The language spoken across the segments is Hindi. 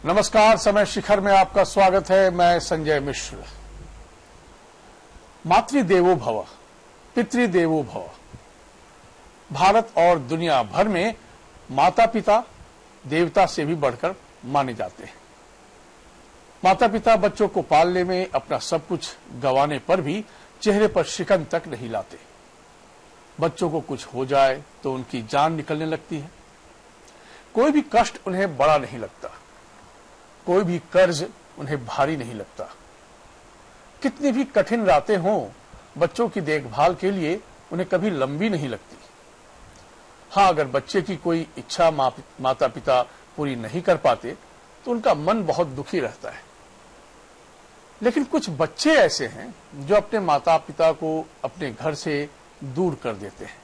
नमस्कार, समय शिखर में आपका स्वागत है। मैं संजय मिश्र। मातृदेवो भव, पितृदेवो भव। भारत और दुनिया भर में माता पिता देवता से भी बढ़कर माने जाते हैं। माता पिता बच्चों को पालने में अपना सब कुछ गंवाने पर भी चेहरे पर शिकन तक नहीं लाते। बच्चों को कुछ हो जाए तो उनकी जान निकलने लगती है। कोई भी कष्ट उन्हें बड़ा नहीं लगता, कोई भी कर्ज उन्हें भारी नहीं लगता। कितनी भी कठिन रातें हों, बच्चों की देखभाल के लिए उन्हें कभी लंबी नहीं लगती। हाँ, अगर बच्चे की कोई इच्छा माता पिता पूरी नहीं कर पाते तो उनका मन बहुत दुखी रहता है। लेकिन कुछ बच्चे ऐसे हैं जो अपने माता पिता को अपने घर से दूर कर देते हैं,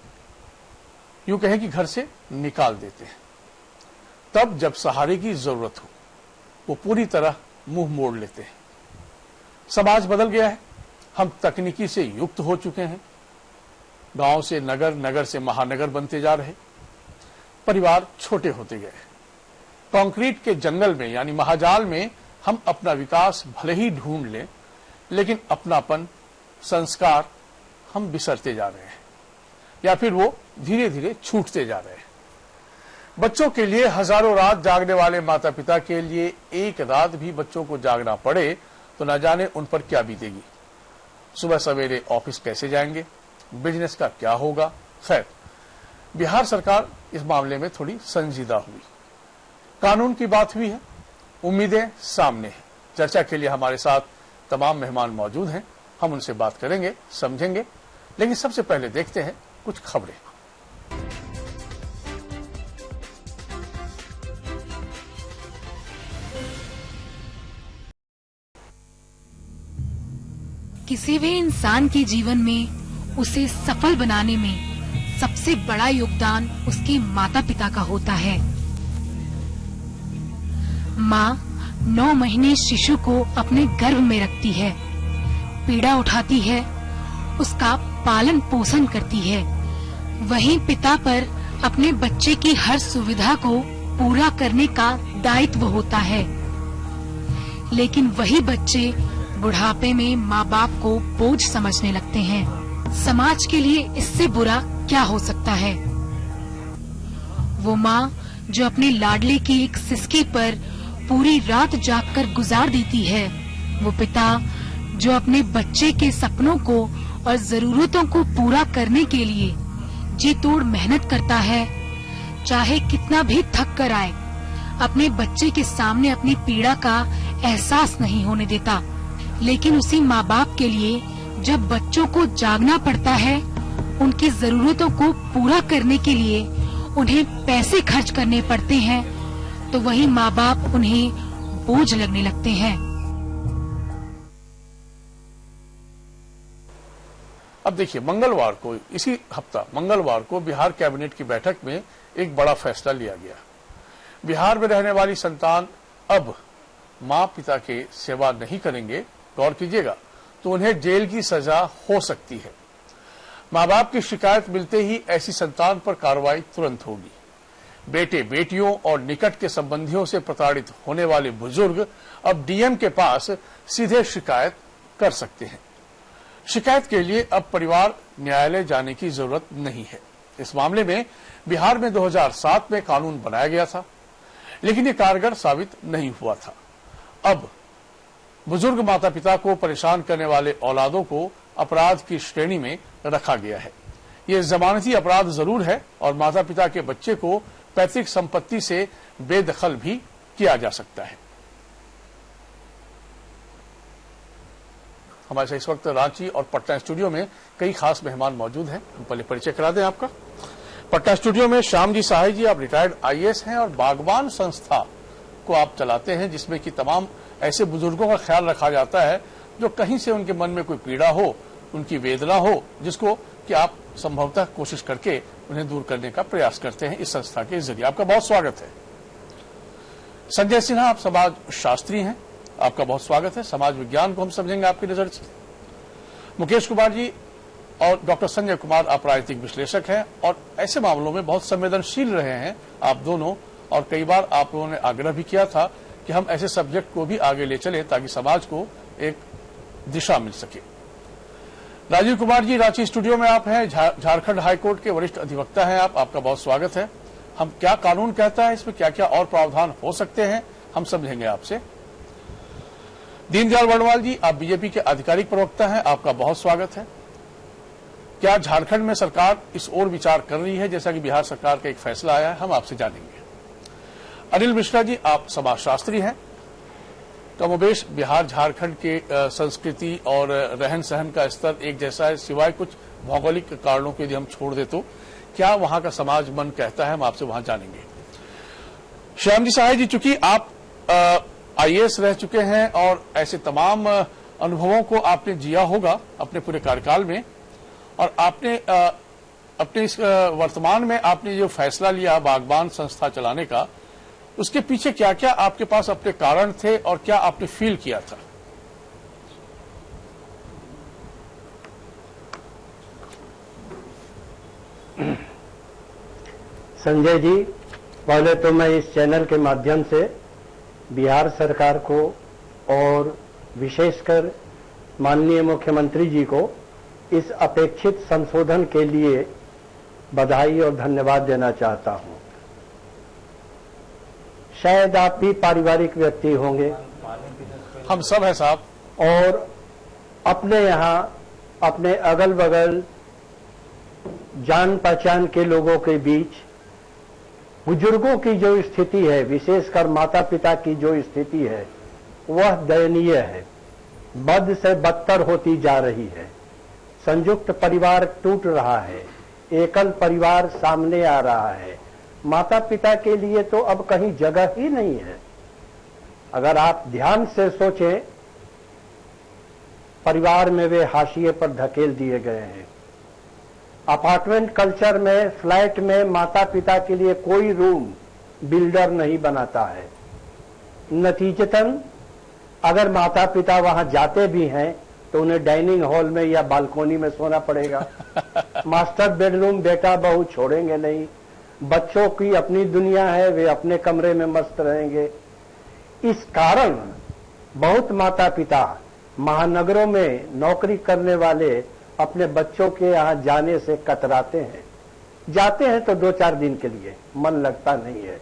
यूं कहें कि घर से निकाल देते हैं। तब जब सहारे की जरूरत हो वो पूरी तरह मुंह मोड़ लेते हैं। समाज बदल गया है, हम तकनीकी से युक्त हो चुके हैं। गांव से नगर, नगर से महानगर बनते जा रहे, परिवार छोटे होते गए। कंक्रीट के जंगल में यानी महाजाल में हम अपना विकास भले ही ढूंढ लें, लेकिन अपनापन, संस्कार हम बिसरते जा रहे हैं या फिर वो धीरे धीरे छूटते जा रहे हैं। बच्चों के लिए हजारों रात जागने वाले माता पिता के लिए एक रात भी बच्चों को जागना पड़े तो न जाने उन पर क्या बीतेगी। सुबह सवेरे ऑफिस कैसे जाएंगे, बिजनेस का क्या होगा। खैर, बिहार सरकार इस मामले में थोड़ी संजीदा हुई। कानून की बात हुई है, उम्मीदें सामने हैं। चर्चा के लिए हमारे साथ तमाम मेहमान मौजूद हैं। हम उनसे बात करेंगे, समझेंगे। लेकिन सबसे पहले देखते हैं कुछ खबरें। किसी भी इंसान के जीवन में उसे सफल बनाने में सबसे बड़ा योगदान उसके माता पिता का होता है। माँ 9 महीने शिशु को अपने गर्भ में रखती है, पीड़ा उठाती है, उसका पालन पोषण करती है। वहीं पिता पर अपने बच्चे की हर सुविधा को पूरा करने का दायित्व होता है। लेकिन वही बच्चे बुढ़ापे में माँ बाप को बोझ समझने लगते हैं। समाज के लिए इससे बुरा क्या हो सकता है। वो माँ जो अपने लाडले की एक सिसकी पर पूरी रात जागकर गुजार देती है, वो पिता जो अपने बच्चे के सपनों को और जरूरतों को पूरा करने के लिए जी तोड़ मेहनत करता है, चाहे कितना भी थक कर आए, अपने बच्चे के सामने अपनी पीड़ा का एहसास नहीं होने देता। लेकिन उसी माँ बाप के लिए जब बच्चों को जागना पड़ता है, उनकी जरूरतों को पूरा करने के लिए उन्हें पैसे खर्च करने पड़ते हैं, तो वही माँ बाप उन्हें बोझ लगने लगते हैं। अब देखिए, मंगलवार को, इसी हफ्ता मंगलवार को बिहार कैबिनेट की बैठक में एक बड़ा फैसला लिया गया। बिहार में रहने वाली संतान अब माँ पिता के सेवा नहीं करेंगे, गौर कीजिएगा, तो उन्हें जेल की सजा हो सकती है। माँ बाप की शिकायत मिलते ही ऐसी संतान पर कार्रवाई तुरंत होगी। बेटे बेटियों और निकट के संबंधियों से प्रताड़ित होने वाले बुजुर्ग अब डीएम के पास सीधे शिकायत कर सकते हैं। शिकायत के लिए अब परिवार न्यायालय जाने की जरूरत नहीं है। इस मामले में बिहार में 2007 में कानून बनाया गया था, लेकिन ये कारगर साबित नहीं हुआ था। अब बुजुर्ग माता पिता को परेशान करने वाले औलादों को अपराध की श्रेणी में रखा गया है। ये जमानती अपराध जरूर है और माता पिता के बच्चे को पैतृक संपत्ति से बेदखल भी किया जा सकता है। हमारे साथ इस वक्त रांची और पटना स्टूडियो में कई खास मेहमान मौजूद हैं। हम पहले परिचय करा दें आपका। पटना स्टूडियो में श्याम जी सहाय जी, आप रिटायर्ड आईएएस हैं और बागवान संस्था को आप चलाते हैं, जिसमें कि तमाम ऐसे बुजुर्गों का ख्याल रखा जाता है जो कहीं से उनके मन में कोई पीड़ा हो, उनकी वेदना हो, जिसको कि आप संभवतः कोशिश करके उन्हें दूर करने का प्रयास करते हैं इस संस्था के जरिए। आपका बहुत स्वागत है। संजय सिन्हा, आप समाज शास्त्री हैं, आपका बहुत स्वागत है। समाज विज्ञान को हम समझेंगे आपकी नजर से। मुकेश कुमार जी और डॉक्टर संजय कुमार, आप राजनीतिक विश्लेषक हैं और ऐसे मामलों में बहुत संवेदनशील रहे हैं आप दोनों, और कई बार आप लोगों ने आग्रह भी किया था कि हम ऐसे सब्जेक्ट को भी आगे ले चलें ताकि समाज को एक दिशा मिल सके। राजीव कुमार जी, रांची स्टूडियो में आप हैं, झारखंड हाईकोर्ट के वरिष्ठ अधिवक्ता हैं आप, आपका बहुत स्वागत है। हम क्या कानून कहता है, इसमें क्या क्या और प्रावधान हो सकते हैं, हम समझेंगे आपसे। दीनदयाल वर्णवाल जी, आप बीजेपी के आधिकारिक प्रवक्ता हैं, आपका बहुत स्वागत है। क्या झारखंड में सरकार इस ओर विचार कर रही है जैसा कि बिहार सरकार का एक फैसला आया है, हम आपसे जानेंगे। अनिल मिश्रा जी, आप समाजशास्त्री हैं। कमोबेश बिहार झारखंड के संस्कृति और रहन सहन का स्तर एक जैसा है, सिवाय कुछ भौगोलिक कारणों के यदि हम छोड़ दे तो क्या वहां का समाज मन कहता है, हम आपसे वहां जानेंगे। श्याम जी सहाय जी, चूंकि आप आईएएस रह चुके हैं और ऐसे तमाम अनुभवों को आपने जिया होगा अपने पूरे कार्यकाल में, और आपने अपने इस वर्तमान में आपने जो फैसला लिया बागबान संस्था चलाने का, उसके पीछे क्या क्या आपके पास अपने कारण थे और क्या आपने फील किया था? संजय जी, पहले तो मैं इस चैनल के माध्यम से बिहार सरकार को और विशेषकर माननीय मुख्यमंत्री जी को इस अपेक्षित संशोधन के लिए बधाई और धन्यवाद देना चाहता हूं। शायद आप भी पारिवारिक व्यक्ति होंगे, हम सब हैं साहब, और अपने यहां अपने अगल बगल जान पहचान के लोगों के बीच बुजुर्गों की जो स्थिति है, विशेषकर माता पिता की जो स्थिति है, वह दयनीय है, बद से बदतर होती जा रही है। संयुक्त परिवार टूट रहा है, एकल परिवार सामने आ रहा है, माता पिता के लिए तो अब कहीं जगह ही नहीं है। अगर आप ध्यान से सोचें, परिवार में वे हाशिए पर धकेल दिए गए हैं। अपार्टमेंट कल्चर में, फ्लैट में माता पिता के लिए कोई रूम बिल्डर नहीं बनाता है। नतीजतन अगर माता पिता वहां जाते भी हैं तो उन्हें डाइनिंग हॉल में या बालकोनी में सोना पड़ेगा। मास्टर बेडरूम बेटा बहू छोड़ेंगे नहीं। बच्चों की अपनी दुनिया है, वे अपने कमरे में मस्त रहेंगे। इस कारण बहुत माता पिता महानगरों में नौकरी करने वाले अपने बच्चों के यहां जाने से कतराते हैं। जाते हैं तो 2-4 दिन के लिए, मन लगता नहीं है।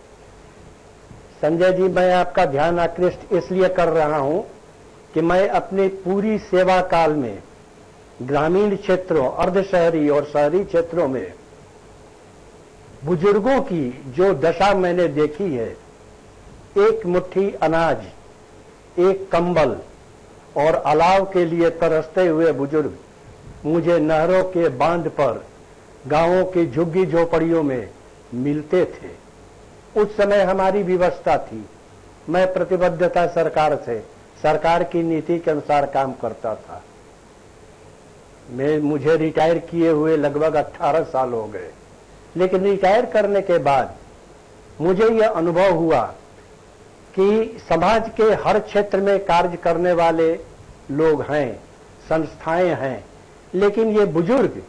संजय जी, मैं आपका ध्यान आकृष्ट इसलिए कर रहा हूं कि मैं अपनी पूरी सेवा काल में ग्रामीण क्षेत्रों, अर्धशहरी और शहरी क्षेत्रों में बुजुर्गों की जो दशा मैंने देखी है, एक मुट्ठी अनाज, एक कंबल और अलाव के लिए तरसते हुए बुजुर्ग मुझे नहरों के बांध पर, गांवों की झुग्गी झोपड़ियों में मिलते थे। उस समय हमारी व्यवस्था थी, मैं प्रतिबद्धता सरकार से, सरकार की नीति के अनुसार काम करता था। मुझे रिटायर किए हुए लगभग 18 साल हो गए, लेकिन रिटायर करने के बाद मुझे यह अनुभव हुआ कि समाज के हर क्षेत्र में कार्य करने वाले लोग हैं, संस्थाएं हैं, लेकिन ये बुजुर्ग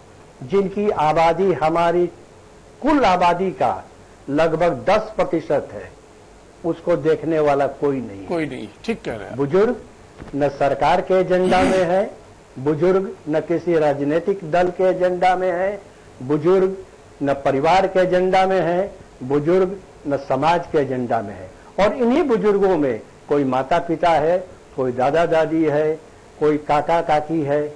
जिनकी आबादी हमारी कुल आबादी का लगभग 10% है, उसको देखने वाला कोई नहीं। ठीक कह रहे हैं। बुजुर्ग न सरकार के एजेंडा में है, बुजुर्ग न किसी राजनीतिक दल के एजेंडा में है, बुजुर्ग न परिवार के एजेंडा में है, बुजुर्ग न समाज के एजेंडा में है। और इन्हीं बुजुर्गों में कोई माता पिता है, कोई दादा दादी है, कोई काका काकी है,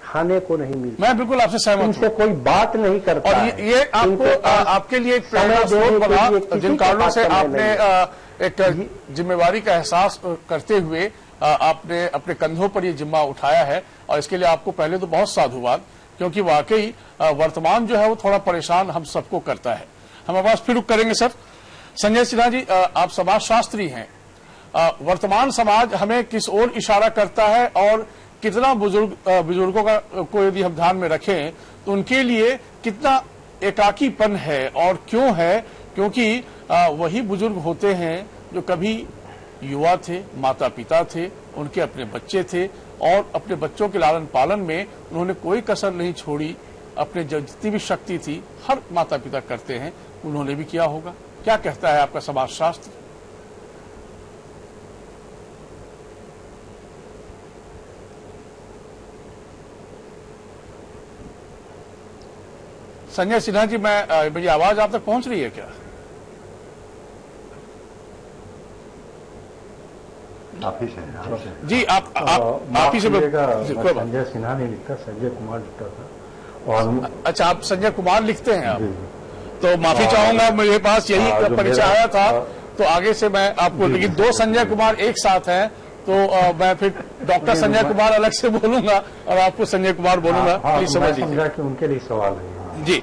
खाने को नहीं मिलता। मैं बिल्कुल आपसे सहमत हूं। इनसे कोई बात नहीं करता। और ये आपको आपके लिए एक प्रेरणा स्रोत बना, जिन कारणों से आपने एक जिम्मेवारी का एहसास करते हुए आपने अपने कंधों पर ये जिम्मा उठाया है, और इसके लिए आपको पहले तो बहुत साधुवाद, क्योंकि वाकई वर्तमान जो है वो थोड़ा परेशान हम सबको करता है। हम आवाज फिर रुक करेंगे सर। संजय सिन्हा जी, आप समाजशास्त्री हैं, वर्तमान समाज हमें किस ओर इशारा करता है और कितना बुजुर्गों का को यदि हम ध्यान में रखें तो उनके लिए कितना एकाकीपन है, और क्यों है? क्योंकि वही बुजुर्ग होते हैं जो कभी युवा थे, माता पिता थे, उनके अपने बच्चे थे, और अपने बच्चों के लालन पालन में उन्होंने कोई कसर नहीं छोड़ी। अपने जितनी भी शक्ति थी, हर माता पिता करते हैं, उन्होंने भी किया होगा। क्या कहता है आपका समाजशास्त्र? संजय सिन्हा जी, मेरी आवाज आप तक पहुंच रही है क्या? आप ही से जी, आप ही से संजय सिन्हा नहीं लिखता, संजय कुमार लिखता था। और अच्छा, आप संजय कुमार लिखते हैं आप? जी। तो माफी चाहूंगा, मेरे पास यही जो परिचय मेरा- आया था, तो आगे से मैं आपको, लेकिन दो संजय कुमार एक साथ हैं, तो मैं फिर डॉक्टर संजय कुमार अलग से बोलूंगा और आपको संजय कुमार बोलूंगा, प्लीज समझ लीजिए। समझा कि उनके लिए सवाल है। जी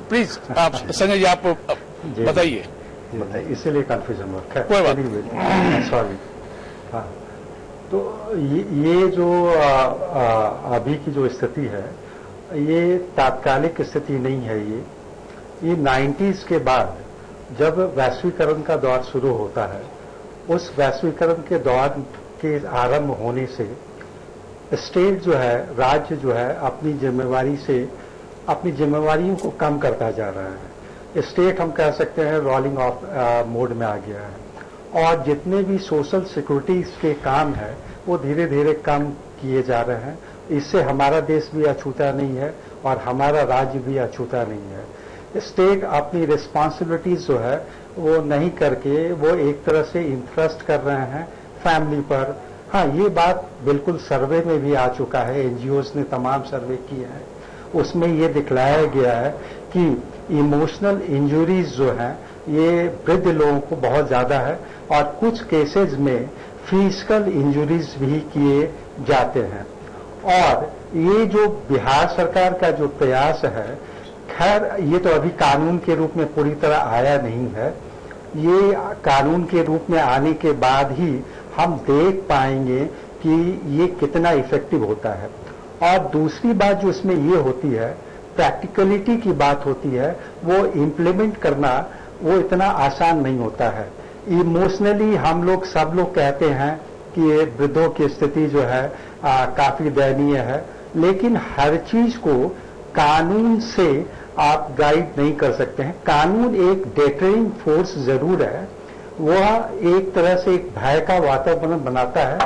प्लीज, आप संजय जी आप बताइए। बताइए, इसीलिए कंफ्यूजन हुआ। कोई बात नहीं। सॉरी। हाँ, तो ये जो अभी की जो स्थिति है, ये तात्कालिक स्थिति नहीं है। ये 90s के बाद जब वैश्वीकरण का दौर शुरू होता है, उस वैश्वीकरण के दौर के आरंभ होने से स्टेट जो है, राज्य जो है, अपनी जिम्मेवारियों को कम करता जा रहा है। स्टेट हम कह सकते हैं रोलिंग ऑफ मोड में आ गया है, और जितने भी सोशल सिक्योरिटी के काम है वो धीरे धीरे कम किए जा रहे हैं। इससे हमारा देश भी अछूता नहीं है और हमारा राज्य भी अछूता नहीं है। स्टेट अपनी रिस्पॉन्सिबिलिटीज जो है वो नहीं करके वो एक तरह से इंटरेस्ट कर रहे हैं फैमिली पर। हाँ, ये बात बिल्कुल सर्वे में भी आ चुका है, एनजीओज ने तमाम सर्वे किए हैं, उसमें ये दिखलाया गया है कि इमोशनल इंजुरीज जो हैं ये वृद्ध लोगों को बहुत ज्यादा है, और कुछ केसेस में फिजिकल इंजुरीज भी किए जाते हैं। और ये जो बिहार सरकार का जो प्रयास है, खैर ये तो अभी कानून के रूप में पूरी तरह आया नहीं है, ये कानून के रूप में आने के बाद ही हम देख पाएंगे कि ये कितना इफेक्टिव होता है। और दूसरी बात जो इसमें ये होती है, प्रैक्टिकलिटी की बात होती है, वो इम्प्लीमेंट करना वो इतना आसान नहीं होता है। इमोशनली हम लोग सब लोग कहते हैं कि ये वृद्धों की स्थिति जो है काफी दयनीय है, लेकिन हर चीज को कानून से आप गाइड नहीं कर सकते हैं। कानून एक डेटरिंग फोर्स जरूर है, वह एक तरह से एक भय का वातावरण बनाता है,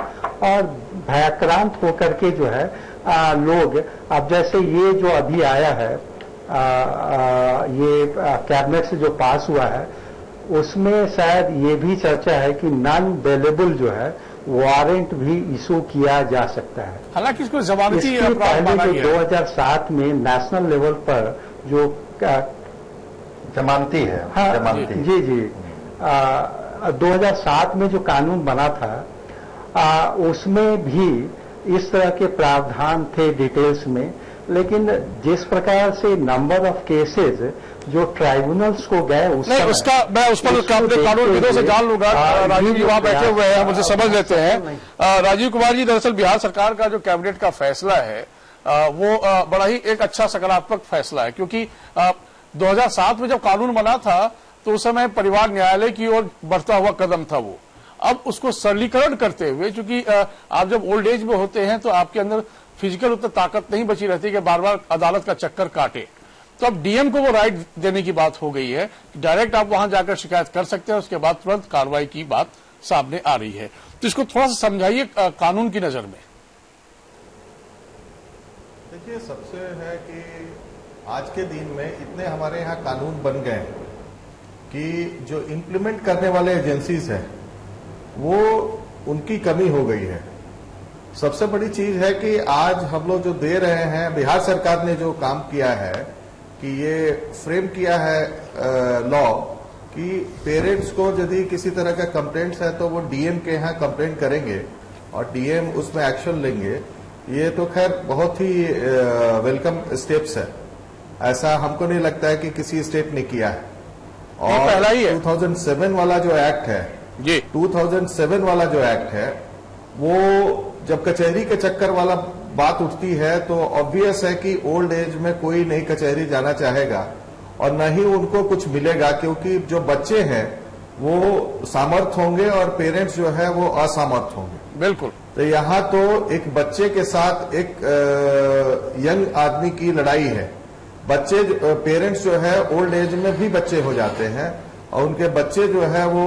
और भयाक्रांत होकर के जो है लोग, अब जैसे ये जो अभी आया है, ये कैबिनेट से जो पास हुआ है, उसमें शायद ये भी चर्चा है कि नॉन बेलेबल जो है वारंट भी इशू किया जा सकता है। हालांकि इसको जमानती इसके अपराध माना पहले गया जो है। 2007 में नेशनल लेवल पर जो जमानती है। हाँ, जमानती। जी 2007 में जो कानून बना था, उसमें भी इस तरह के प्रावधान थे डिटेल्स में, लेकिन जिस प्रकार से नंबर ऑफ केसेस जो ट्राइब्यूनल्स को गए नहीं, उसका मैं उस पर अपने कानून विदों से जान लूंगा। राजीव जी वहां बैठे हुए हैं, मुझे समझ लेते हैं। राजीव कुमार जी, दरअसल बिहार सरकार का जो कैबिनेट का फैसला है वो बड़ा ही एक अच्छा सकारात्मक फैसला है, क्योंकि 2007 में जब कानून बना था तो उस समय परिवार न्यायालय की ओर बढ़ता हुआ कदम था वो। अब उसको सरलीकरण करते हुए, क्योंकि आप जब ओल्ड एज में होते हैं तो आपके अंदर फिजिकल उतना ताकत नहीं बची रहती कि बार बार अदालत का चक्कर काटे, तो अब डीएम को वो राइट देने की बात हो गई है, डायरेक्ट आप वहां जाकर शिकायत कर सकते हैं, उसके बाद तुरंत कार्रवाई की बात सामने आ रही है। तो इसको थोड़ा सा समझाइए कानून की नजर में। देखिए, सबसे है कि आज के दिन में इतने हमारे यहाँ कानून बन गए कि जो इम्प्लीमेंट करने वाले एजेंसीज हैं वो उनकी कमी हो गई है। सबसे बड़ी चीज है कि आज हम लोग जो दे रहे हैं, बिहार सरकार ने जो काम किया है कि ये फ्रेम किया है लॉ कि पेरेंट्स को यदि किसी तरह का कंप्लेंट्स है तो वो डीएम के यहाँ कंप्लेंट करेंगे और डीएम उसमें एक्शन लेंगे। ये तो खैर बहुत ही वेलकम स्टेप्स है। ऐसा हमको नहीं लगता है कि किसी स्टेट ने किया है। और पहला ही है। 2007 वाला जो एक्ट है जी, 2007 वाला जो एक्ट है, वो जब कचहरी के चक्कर वाला बात उठती है तो ऑब्वियस है कि ओल्ड एज में कोई नहीं कचहरी जाना चाहेगा और न ही उनको कुछ मिलेगा, क्योंकि जो बच्चे हैं वो सामर्थ होंगे और पेरेंट्स जो है वो असमर्थ होंगे। बिल्कुल। तो यहाँ तो एक बच्चे के साथ एक यंग आदमी की लड़ाई है। बच्चे, पेरेंट्स जो है ओल्ड एज में भी बच्चे हो जाते हैं और उनके बच्चे जो है वो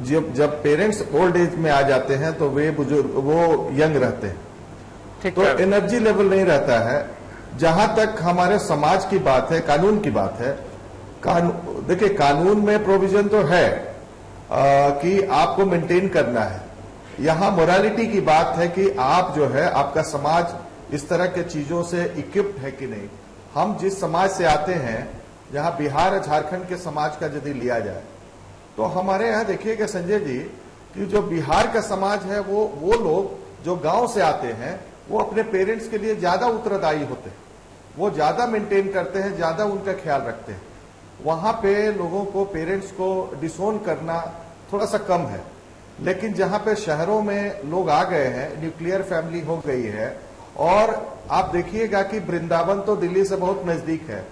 जब पेरेंट्स ओल्ड एज में आ जाते हैं तो वे बुजुर्ग, वो यंग रहते हैं, ठीक तो है। एनर्जी लेवल नहीं रहता है। जहां तक हमारे समाज की बात है, कानून की बात है, देखिए कानून में प्रोविजन तो है कि आपको मेंटेन करना है। यहां मोरालिटी की बात है कि आप जो है, आपका समाज इस तरह के चीजों से इक्विप्ड है कि नहीं। हम जिस समाज से आते हैं, जहां बिहार और झारखंड के समाज का यदि लिया जाए तो हमारे यहाँ देखिएगा संजय जी कि जो बिहार का समाज है वो लोग जो गांव से आते हैं वो अपने पेरेंट्स के लिए ज्यादा उत्तरदायी होते हैं, वो ज्यादा मेंटेन करते हैं, ज्यादा उनका ख्याल रखते हैं। वहां पे लोगों को, पेरेंट्स को डिसोन करना थोड़ा सा कम है। लेकिन जहां पे शहरों में लोग आ गए हैं, न्यूक्लियर फैमिली हो गई है, और आप देखिएगा कि वृंदावन तो दिल्ली से बहुत नजदीक है,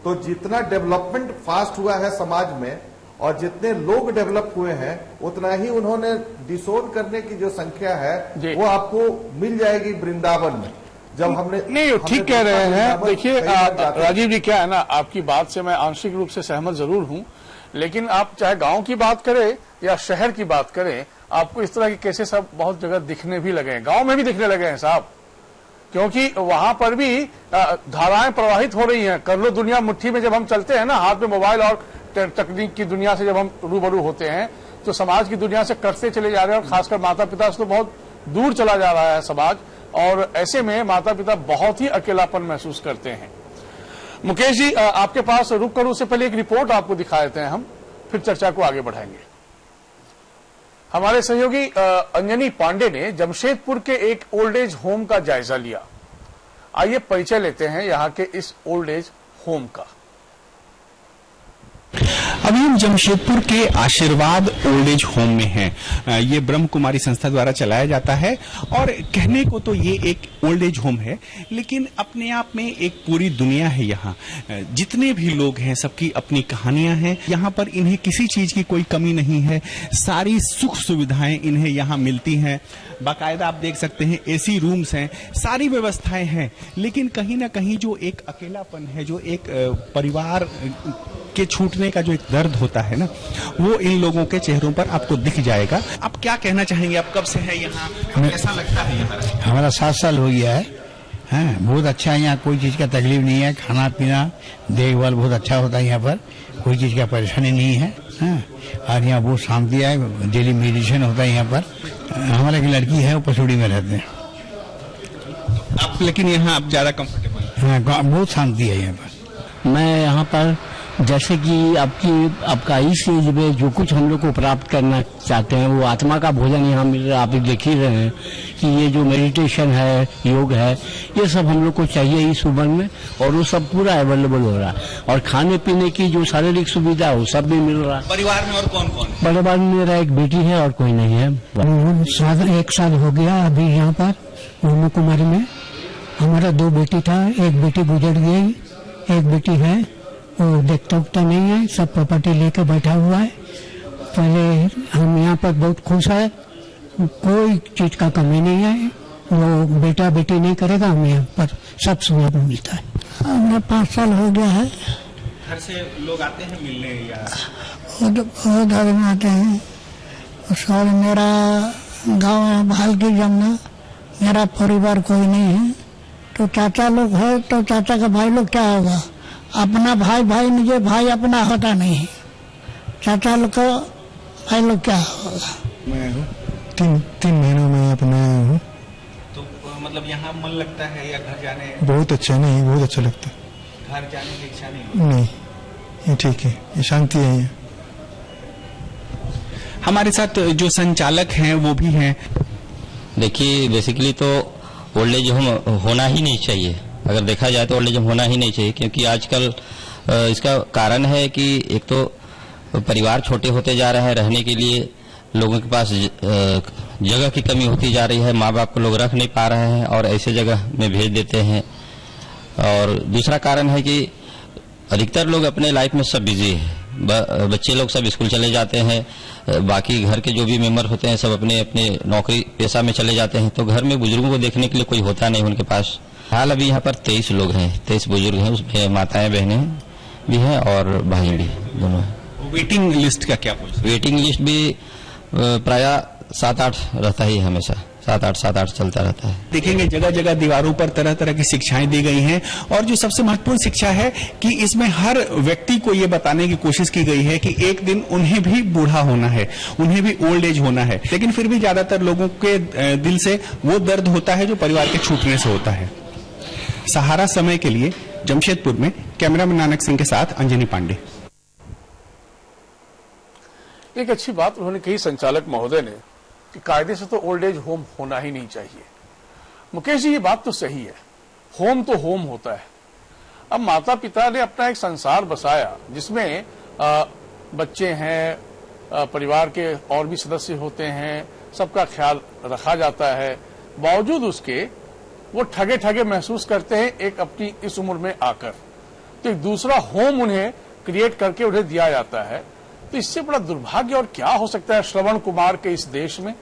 तो जितना डेवलपमेंट फास्ट हुआ है समाज में और जितने लोग डेवलप हुए हैं, उतना ही उन्होंने डिसोन करने की जो संख्या है वो आपको मिल जाएगी वृंदावन में। जब हमने नहीं, ठीक कह रहे हैं। देखिए राजीव जी, क्या है ना, आपकी बात से मैं आंशिक रूप से सहमत जरूर हूं, लेकिन आप चाहे गांव की बात करें या शहर की बात करें, आपको इस तरह के केसेस अब बहुत जगह दिखने भी लगे हैं, गांव में भी दिखने लगे हैं साहब, क्योंकि वहां पर भी धाराएं प्रवाहित हो रही हैं। कर लो दुनिया मुट्ठी में जब हम चलते हैं ना, हाथ में मोबाइल और तकनीक की दुनिया से जब हम रूबरू होते हैं, तो समाज की दुनिया से कटते चले जा रहे हैं, और खासकर माता पिता से तो बहुत दूर चला जा रहा है समाज, और ऐसे में माता पिता बहुत ही अकेलापन महसूस करते हैं। मुकेश जी, आपके पास रुक करूं उससे पहले एक रिपोर्ट आपको दिखा देते हैं हम, फिर चर्चा को आगे बढ़ाएंगे। हमारे सहयोगी अंजनी पांडे ने जमशेदपुर के एक ओल्ड एज होम का जायजा लिया। आइए परिचय लेते हैं यहां के इस ओल्ड एज होम का। अभी हम जमशेदपुर के आशीर्वाद ओल्ड एज होम में हैं। ये ब्रह्म कुमारी संस्था द्वारा चलाया जाता है, और कहने को तो ये एक ओल्ड एज होम है, लेकिन अपने आप में एक पूरी दुनिया है। यहाँ जितने भी लोग हैं, सबकी अपनी कहानियां हैं। यहाँ पर इन्हें किसी चीज की कोई कमी नहीं है, सारी सुख सुविधाएं इन्हें यहाँ मिलती हैं। बाकायदा आप देख सकते हैं एसी रूम्स हैं, सारी व्यवस्थाएं हैं, लेकिन कहीं ना कहीं जो एक अकेलापन है, जो एक परिवार के छूटने का जो एक दर्द होता है ना, वो इन लोगों के चेहरों पर आपको दिख जाएगा। आप क्या कहना चाहेंगे? आप कब से हैं यहाँ? कैसा लगता है यहाँ? हमारा 7 साल हो गया है। बहुत अच्छा है यहाँ, कोई चीज का तकलीफ नहीं है, खाना पीना देखभाल बहुत अच्छा होता है यहाँ पर, कोई चीज का परेशानी नहीं है। और यहाँ बहुत शांति है, डेली मेडिटेशन होता है यहाँ पर। हमारा एक लड़की है, वो पसौड़ी में रहते हैं। आप लेकिन यहाँ आप ज्यादा कंफर्टेबल? हाँ, बहुत शांति है यहाँ पर। मैं यहाँ पर जैसे कि आपका इस एज में जो कुछ हम लोग को प्राप्त करना चाहते हैं, वो आत्मा का भोजन यहाँ मिल रहा है। आप देख ही रहे हैं कि ये जो मेडिटेशन है, योग है, ये सब हम लोग को चाहिए इस उम्र में, और वो सब पूरा अवेलेबल हो रहा है। और खाने पीने की जो शारीरिक सुविधा है वो सब भी मिल रहा है। परिवार में और कौन कौन? परिवार में मेरा एक बेटी है और कोई नहीं है। 1 साल हो गया अभी यहाँ पर ब्रह्म कुमारी में। हमारा 2 बेटी था, एक बेटी गुजर गई, एक बेटी है वो देखता उगता नहीं है, सब प्रॉपर्टी लेके बैठा हुआ है। पहले हम यहाँ पर बहुत खुश है, कोई चीज का कमी नहीं है। वो बेटा बेटी नहीं करेगा, हमें यहाँ पर सब सुविधा मिलता है। हमें 5 साल हो गया है। घर से लोग आते हैं मिलने या? बहुत आदमी आते हैं। और मेरा गाँव है भाल की जमुना, मेरा परिवार कोई नहीं है, तो चाचा लोग है, तो चाचा का भाई लोग क्या होगा, अपना भाई मुझे भाई अपना होता नहीं है, चाचा लोग को भाई लोग क्या होगा। मैं हूँ 3 महीनों में अपना आया हूँ। तो मतलब यहाँ मन लगता है या घर जाने? बहुत अच्छा, नहीं बहुत अच्छा लगता है। घर जाने की इच्छा नहीं? नहीं, ये ठीक है, ये शांति है यहाँ। हमारे साथ जो संचालक हैं वो भी हैं। देखिए, बेसिकली तो ओल्ड एज होम होना ही नहीं चाहिए। अगर देखा जाए तो ओल्ड एज होम होना ही नहीं चाहिए, क्योंकि आजकल इसका कारण है कि एक तो परिवार छोटे होते जा रहे हैं, रहने के लिए लोगों के पास जगह की कमी होती जा रही है, माँ बाप को लोग रख नहीं पा रहे हैं और ऐसे जगह में भेज देते हैं। और दूसरा कारण है कि अधिकतर लोग अपने लाइफ में सब बिजी है, बच्चे लोग सब स्कूल चले जाते हैं, बाकी घर के जो भी मेंबर होते हैं सब अपने अपने नौकरी पेशा में चले जाते हैं, तो घर में बुजुर्गों को देखने के लिए कोई होता नहीं उनके पास। हाल अभी यहाँ पर 23 लोग हैं, 23 बुजुर्ग हैं, उसमें माताएं बहनें भी हैं और भाई भी दोनों हैं। वेटिंग लिस्ट का क्या? वेटिंग लिस्ट भी प्राय 7-8 रहता ही हमेशा। 7 8 चलता रहता है। देखेंगे जगह जगह दीवारों पर तरह तरह की शिक्षाएं दी गई हैं और जो सबसे महत्वपूर्ण शिक्षा है कि इसमें हर व्यक्ति को ये बताने की कोशिश की गई है कि एक दिन उन्हें भी बूढ़ा होना है, उन्हें भी ओल्ड एज होना है। लेकिन फिर भी ज्यादातर लोगों के दिल से वो दर्द होता है जो परिवार के छूटने से होता है। सहारा समय के लिए जमशेदपुर में कैमरामैन नानक सिंह के साथ अंजनी पांडे। एक अच्छी बात उन्होंने कही संचालक महोदय ने कि कायदे से तो ओल्ड एज होम होना ही नहीं चाहिए। मुकेश जी, ये बात तो सही है, होम तो होम होता है। अब माता पिता ने अपना एक संसार बसाया जिसमें बच्चे हैं, परिवार के और भी सदस्य होते हैं, सबका ख्याल रखा जाता है। बावजूद उसके वो ठगे ठगे महसूस करते हैं एक अपनी इस उम्र में आकर, तो एक दूसरा होम उन्हें क्रिएट करके उन्हें दिया जाता है। तो इससे बड़ा दुर्भाग्य और क्या हो सकता है श्रवण कुमार के इस देश में?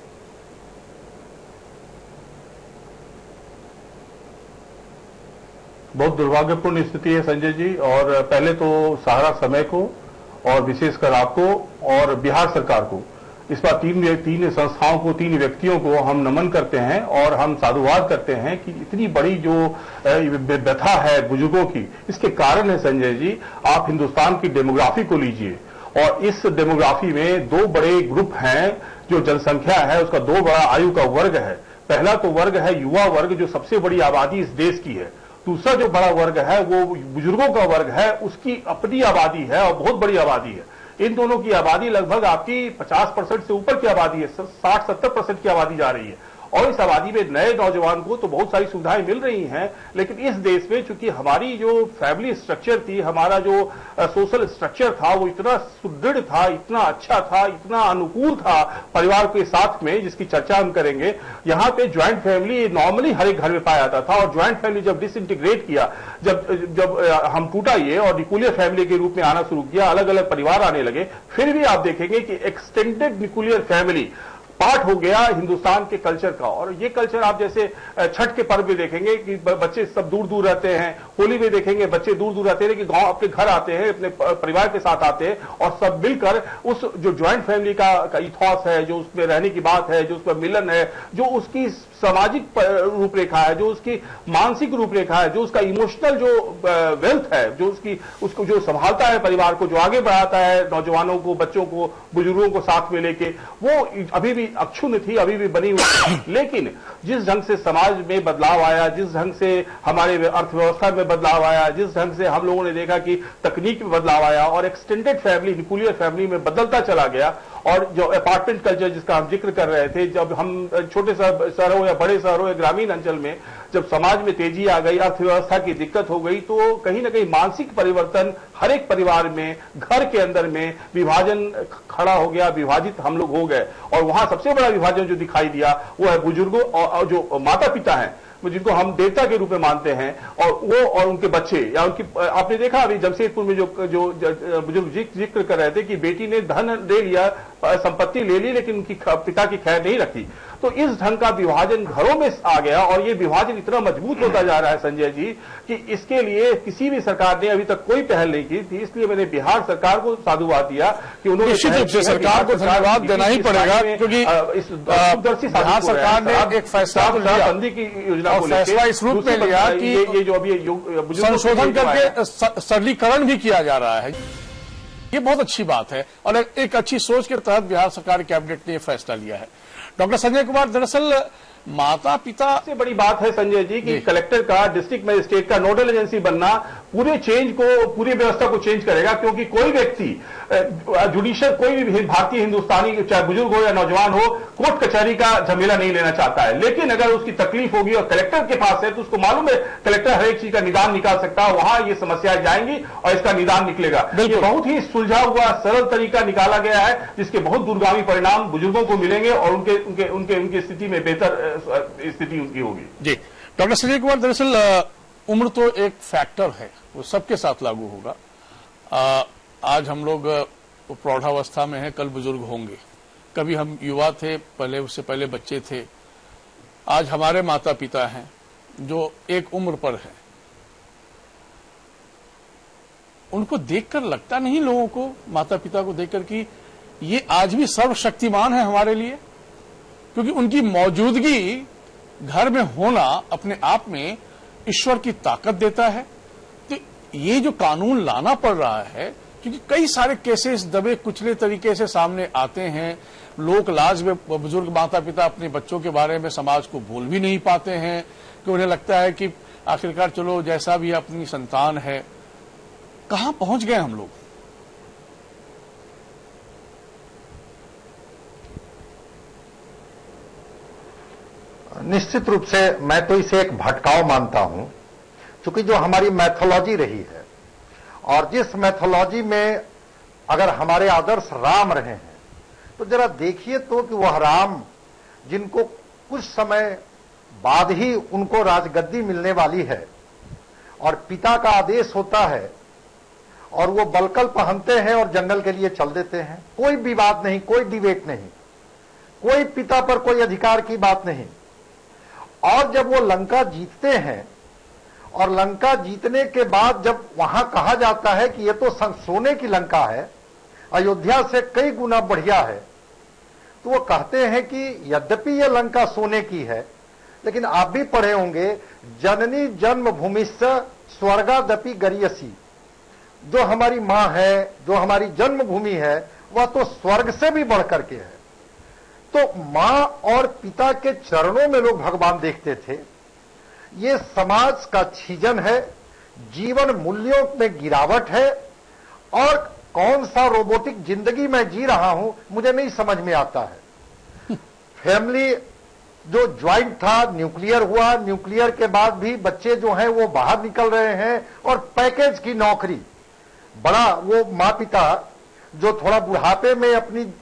बहुत दुर्भाग्यपूर्ण स्थिति है संजय जी। और पहले तो सहारा समय को और विशेषकर आपको और बिहार सरकार को, इस बार तीन संस्थाओं को, 3 व्यक्तियों को हम नमन करते हैं और हम साधुवाद करते हैं कि इतनी बड़ी जो व्यथा है बुजुर्गों की, इसके कारण है संजय जी, आप हिंदुस्तान की डेमोग्राफी को लीजिए और इस डेमोग्राफी में 2 बड़े ग्रुप हैं। जो जनसंख्या है उसका 2 बड़ा आयु का वर्ग है। पहला तो वर्ग है युवा वर्ग, जो सबसे बड़ी आबादी इस देश की है। दूसरा जो बड़ा वर्ग है वो बुजुर्गों का वर्ग है, उसकी अपनी आबादी है और बहुत बड़ी आबादी है। इन दोनों की आबादी लगभग आपकी 50% से ऊपर की आबादी है, 60-70% की आबादी जा रही है। और इस आबादी में नए नौजवान को तो बहुत सारी सुविधाएं मिल रही हैं, लेकिन इस देश में चूंकि हमारी जो फैमिली स्ट्रक्चर थी, हमारा जो सोशल स्ट्रक्चर था, वो इतना सुदृढ़ था, इतना अच्छा था, इतना अनुकूल था परिवार के साथ में, जिसकी चर्चा हम करेंगे। यहाँ पे ज्वाइंट फैमिली नॉर्मली हर एक घर में पाया जाता था और ज्वाइंट फैमिली जब डिसइंटीग्रेट किया, जब हम टूटा ये और न्यूक्लियर फैमिली के रूप में आना शुरू किया, अलग अलग परिवार आने लगे, फिर भी आप देखेंगे कि एक्सटेंडेड न्यूक्लियर फैमिली पार्ट हो गया हिंदुस्तान के कल्चर का। और ये कल्चर आप जैसे छठ के पर्व में देखेंगे कि बच्चे सब दूर दूर रहते हैं, होली में देखेंगे बच्चे दूर दूर रहते हैं, लेकिन गांव अपने घर आते हैं, अपने परिवार के साथ आते हैं और सब मिलकर उस जो ज्वाइंट फैमिली का इथॉस है, जो उसमें रहने की बात है, जो उसमें मिलन है, जो उसकी सामाजिक रूपरेखा है, जो उसकी मानसिक रूपरेखा है, जो उसका इमोशनल जो वेल्थ है, जो उसको जो संभालता है परिवार को, जो आगे बढ़ाता है नौजवानों को, बच्चों को, बुजुर्गों को साथ में लेके, वो अभी भी अक्षुण्ण थी, अभी भी बनी हुई थी। लेकिन जिस ढंग से समाज में बदलाव आया, जिस ढंग से हमारे अर्थव्यवस्था में बदलाव आया, जिस ढंग से हम लोगों ने देखा कि तकनीक में बदलाव आया और एक्सटेंडेड फैमिली, न्यूक्लियर फैमिली में बदलता चला गया, और जो अपार्टमेंट कल्चर जिसका हम जिक्र कर रहे थे, जब हम छोटे शहरों या बड़े शहरों या ग्रामीण अंचल में जब समाज में तेजी आ गई, अर्थव्यवस्था की दिक्कत हो गई, तो कहीं ना कहीं मानसिक परिवर्तन हर एक परिवार में, घर के अंदर में विभाजन खड़ा हो गया, विभाजित हम लोग हो गए। और वहां सबसे बड़ा विभाजन जो दिखाई दिया वो है बुजुर्गों और जो माता पिता हैं, जिनको हम देवता के रूप में मानते हैं, और वो और उनके बच्चे, या उनकी, आपने देखा अभी जमशेदपुर में जो बुजुर्ग जिक्र कर रहे थे कि बेटी ने धन ले लिया, संपत्ति ले ली, लेकिन उनकी पिता की खैर नहीं रखी। तो इस ढंग का विभाजन घरों में आ गया और ये विभाजन इतना मजबूत होता जा रहा है संजय जी कि इसके लिए किसी भी सरकार ने अभी तक कोई पहल नहीं की थी। इसलिए मैंने बिहार सरकार को साधुवाद दिया कि उन्होंने सरकार को धन्यवाद देना ही पड़ेगा, क्योंकि बिहार सरकार ने एक फैसला बंदी की योजना को फैसला इस रूप में लिया कि ये जो अभी संशोधन करके सरलीकरण भी किया जा रहा है। ये बहुत अच्छी बात है और एक अच्छी सोच के तहत बिहार सरकार कैबिनेट ने यह फैसला लिया है। डॉक्टर संजय कुमार, दरअसल माता पिता से बड़ी बात है संजय जी कि कलेक्टर का, डिस्ट्रिक्ट मजिस्ट्रेट का नोडल एजेंसी बनना पूरे व्यवस्था को चेंज करेगा, क्योंकि कोई व्यक्ति जुडिशियल, कोई भी भारतीय हिंदुस्तानी, चाहे बुजुर्ग हो या नौजवान हो, कोर्ट कचहरी का झमेला नहीं लेना चाहता है। लेकिन अगर उसकी तकलीफ होगी और कलेक्टर के पास है तो उसको मालूम है कलेक्टर हर एक चीज का निदान निकाल सकता है, वहां ये समस्याएं जाएंगी और इसका निदान निकलेगा। ये बहुत ही सुलझा हुआ सरल तरीका निकाला गया है, जिसके बहुत दूरगामी परिणाम बुजुर्गों को मिलेंगे और उनके स्थिति में बेहतर स्थिति उनकी होगी। जी डॉक्टर संजय कुमार, दरअसल उम्र तो एक फैक्टर है, वो सबके साथ लागू होगा। आज हम लोग प्रौढ़ावस्था में हैं, कल बुजुर्ग होंगे। कभी हम युवा थे, पहले उससे पहले बच्चे थे, आज हमारे माता पिता हैं जो एक उम्र पर है। उनको देखकर लगता नहीं लोगों को, माता पिता को देखकर, कि ये आज भी सर्वशक्तिमान है हमारे लिए? क्योंकि उनकी मौजूदगी घर में होना अपने आप में ईश्वर की ताकत देता है। तो ये जो कानून लाना पड़ रहा है, क्योंकि कई सारे केसेस दबे कुचले तरीके से सामने आते हैं, लोक लाज में बुजुर्ग माता पिता अपने बच्चों के बारे में समाज को बोल भी नहीं पाते हैं कि उन्हें लगता है कि आखिरकार चलो जैसा भी अपनी संतान है। कहां पहुंच गए हम लोग? निश्चित रूप से मैं तो इसे एक भटकाव मानता हूं, क्योंकि जो हमारी मैथोलॉजी रही है और जिस मैथोलॉजी में अगर हमारे आदर्श राम रहे हैं, तो जरा देखिए तो कि वह राम जिनको कुछ समय बाद ही उनको राजगद्दी मिलने वाली है और पिता का आदेश होता है और वो बलकल पहनते हैं और जंगल के लिए चल देते हैं, कोई विवाद नहीं, कोई डिबेट नहीं, कोई पिता पर कोई अधिकार की बात नहीं। और जब वो लंका जीतते हैं और लंका जीतने के बाद जब वहां कहा जाता है कि ये तो सोने की लंका है, अयोध्या से कई गुना बढ़िया है, तो वो कहते हैं कि यद्यपि ये लंका सोने की है, लेकिन आप भी पढ़े होंगे जननी जन्मभूमिश्च स्वर्गादपि गरियसी, जो हमारी मां है, जो हमारी जन्मभूमि है, वह तो स्वर्ग से भी बढ़ करके है। तो मां और पिता के चरणों में लोग भगवान देखते थे। ये समाज का छीजन है, जीवन मूल्यों में गिरावट है, और कौन सा रोबोटिक जिंदगी मैं जी रहा हूं मुझे नहीं समझ में आता है। फैमिली जो ज्वाइंट था, न्यूक्लियर हुआ, न्यूक्लियर के बाद भी बच्चे जो हैं वो बाहर निकल रहे हैं, और पैकेज की नौकरी, बड़ा वो माँ पिता जो थोड़ा बुढ़ापे में अपनी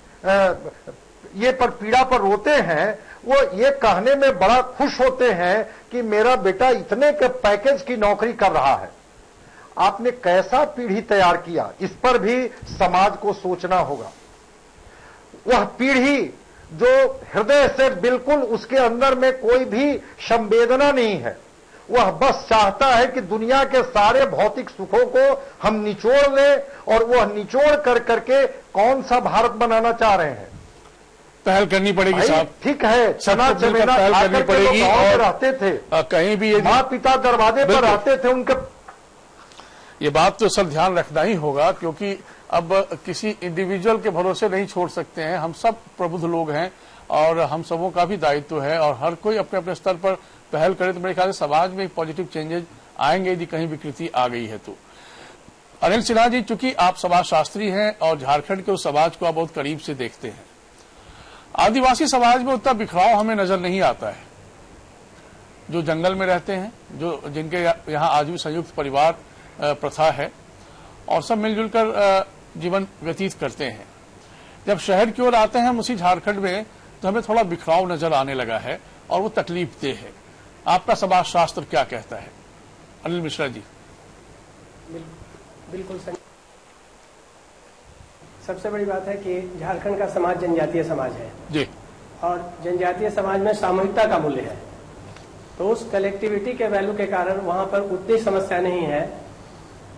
ये पर पीड़ा पर रोते हैं, वो ये कहने में बड़ा खुश होते हैं कि मेरा बेटा इतने के पैकेज की नौकरी कर रहा है। आपने कैसा पीढ़ी तैयार किया, इस पर भी समाज को सोचना होगा। वह पीढ़ी जो हृदय से बिल्कुल उसके अंदर में कोई भी संवेदना नहीं है, वह बस चाहता है कि दुनिया के सारे भौतिक सुखों को हम निचोड़ लें, और वह निचोड़ कर करके कौन सा भारत बनाना चाह रहे हैं। पहल करनी पड़ेगी साहब, ठीक है, चना चमेना पहल करनी पड़ेगी। और रहते थे कहीं भी माँ पिता दरवाजे पर रहते थे उनके, ये बात तो सर ध्यान रखना ही होगा, क्योंकि अब किसी इंडिविजुअल के भरोसे नहीं छोड़ सकते हैं। हम सब प्रबुद्ध लोग हैं और हम सबों का भी दायित्व है, और हर कोई अपने अपने स्तर पर पहल करे तो मेरे ख्याल से समाज में पॉजिटिव चेंजेस आएंगे यदि कहीं विकृति आ गई है तो। अनिल सिन्हा जी, चूंकि आप समाजशास्त्री हैं और झारखंड के उस समाज को आप बहुत करीब से देखते हैं, आदिवासी समाज में उतना बिखराव हमें नजर नहीं आता है। जो जंगल में रहते हैं, जो जिनके यहाँ आज भी संयुक्त परिवार प्रथा है और सब मिलजुल कर जीवन व्यतीत करते हैं, जब शहर की ओर आते हैं हम उसी झारखंड में, तो हमें थोड़ा बिखराव नजर आने लगा है और वो तकलीफ देह है। आपका समाजशास्त्र क्या कहता है? अनिल मिश्रा जी। बिल्कुल सही। सबसे बड़ी बात है कि झारखंड का समाज जनजातीय समाज है जी, और जनजातीय समाज में सामूहिकता का मूल्य है, तो उस कलेक्टिविटी के वैल्यू के कारण वहां पर उतनी समस्या नहीं है।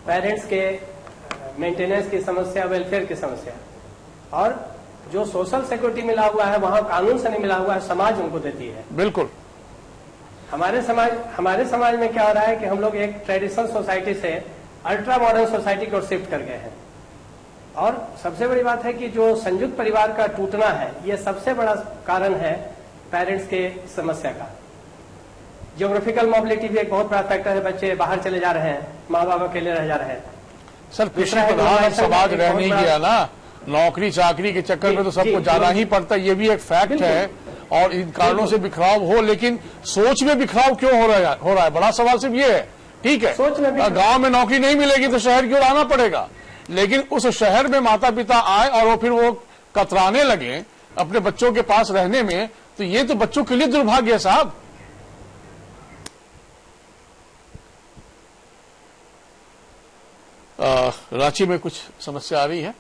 पेरेंट्स के मेंटेनेंस की समस्या, वेलफेयर की समस्या, और जो सोशल सिक्योरिटी मिला हुआ है वहां कानून से नहीं मिला हुआ है, समाज उनको देती है। बिल्कुल। हमारे समाज में क्या हो रहा है कि हम लोग एक ट्रेडिशनल सोसाइटी से अल्ट्रा मॉडर्न सोसाइटी की ओर शिफ्ट कर गए हैं, और सबसे बड़ी बात है कि जो संयुक्त परिवार का टूटना है, ये सबसे बड़ा कारण है पेरेंट्स के समस्या का। ज्योग्राफिकल मोबिलिटी भी एक बहुत बड़ा फैक्टर है, बच्चे बाहर चले जा रहे हैं, माँ बाप अकेले रह जा रहे हैं। सर, कृषि प्रधान समाज रह नहीं गया ना, नौकरी चाकरी के चक्कर में तो सबको जाना ही पड़ता है, ये भी एक फैक्ट है। और इन कारणों से बिखराव हो, लेकिन सोच में बिखराव क्यों हो रहा है? बड़ा सवाल सिर्फ ये है। ठीक है, गांव में नौकरी नहीं मिलेगी तो शहर की ओर आना पड़ेगा, लेकिन उस शहर में माता पिता आए और वो फिर वो कतराने लगे अपने बच्चों के पास रहने में, तो ये तो बच्चों के लिए दुर्भाग्य है साहब। रांची में कुछ समस्या आ रही है,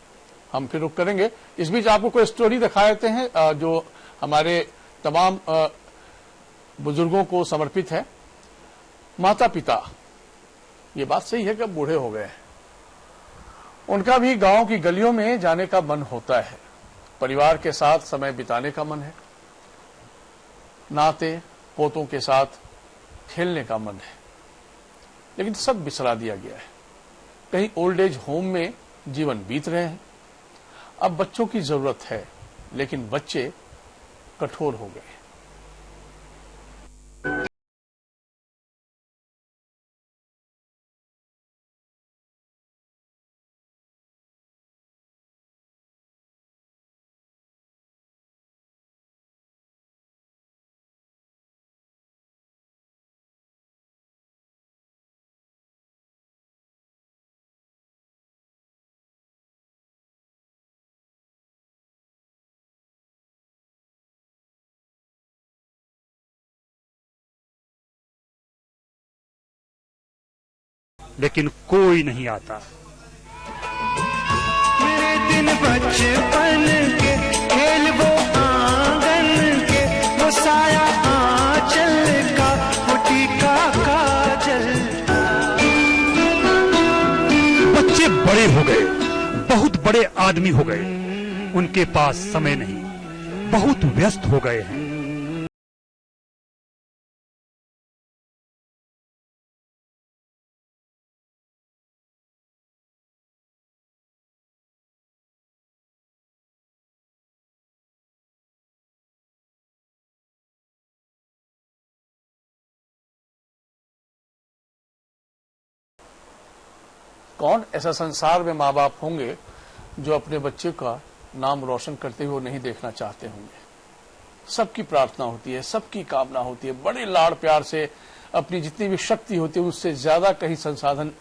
हम फिर रुक करेंगे। इस बीच आपको कोई स्टोरी दिखा देते हैं जो हमारे तमाम बुजुर्गों को समर्पित है। माता पिता, ये बात सही है कि अब बूढ़े हो गए हैं, उनका भी गांव की गलियों में जाने का मन होता है, परिवार के साथ समय बिताने का मन है, नाते पोतों के साथ खेलने का मन है, लेकिन सब बिसरा दिया गया है। कहीं ओल्ड एज होम में जीवन बीत रहे हैं। अब बच्चों की जरूरत है, लेकिन बच्चे कठोर हो गए। लेकिन कोई नहीं आता। मेरे दिन बचपन के खेल वो आंगन के, वो साया आंचल का, वो टीका काजल। बच्चे बड़े हो गए, बहुत बड़े आदमी हो गए, उनके पास समय नहीं, बहुत व्यस्त हो गए हैं। कौन ऐसा संसार में माँ बाप होंगे जो अपने बच्चे का नाम रोशन करते हुए नहीं देखना चाहते होंगे। सबकी प्रार्थना होती है, सबकी कामना होती है, बड़े लाड़ प्यार से अपनी जितनी भी शक्ति होती है उससे ज्यादा कहीं संसाधन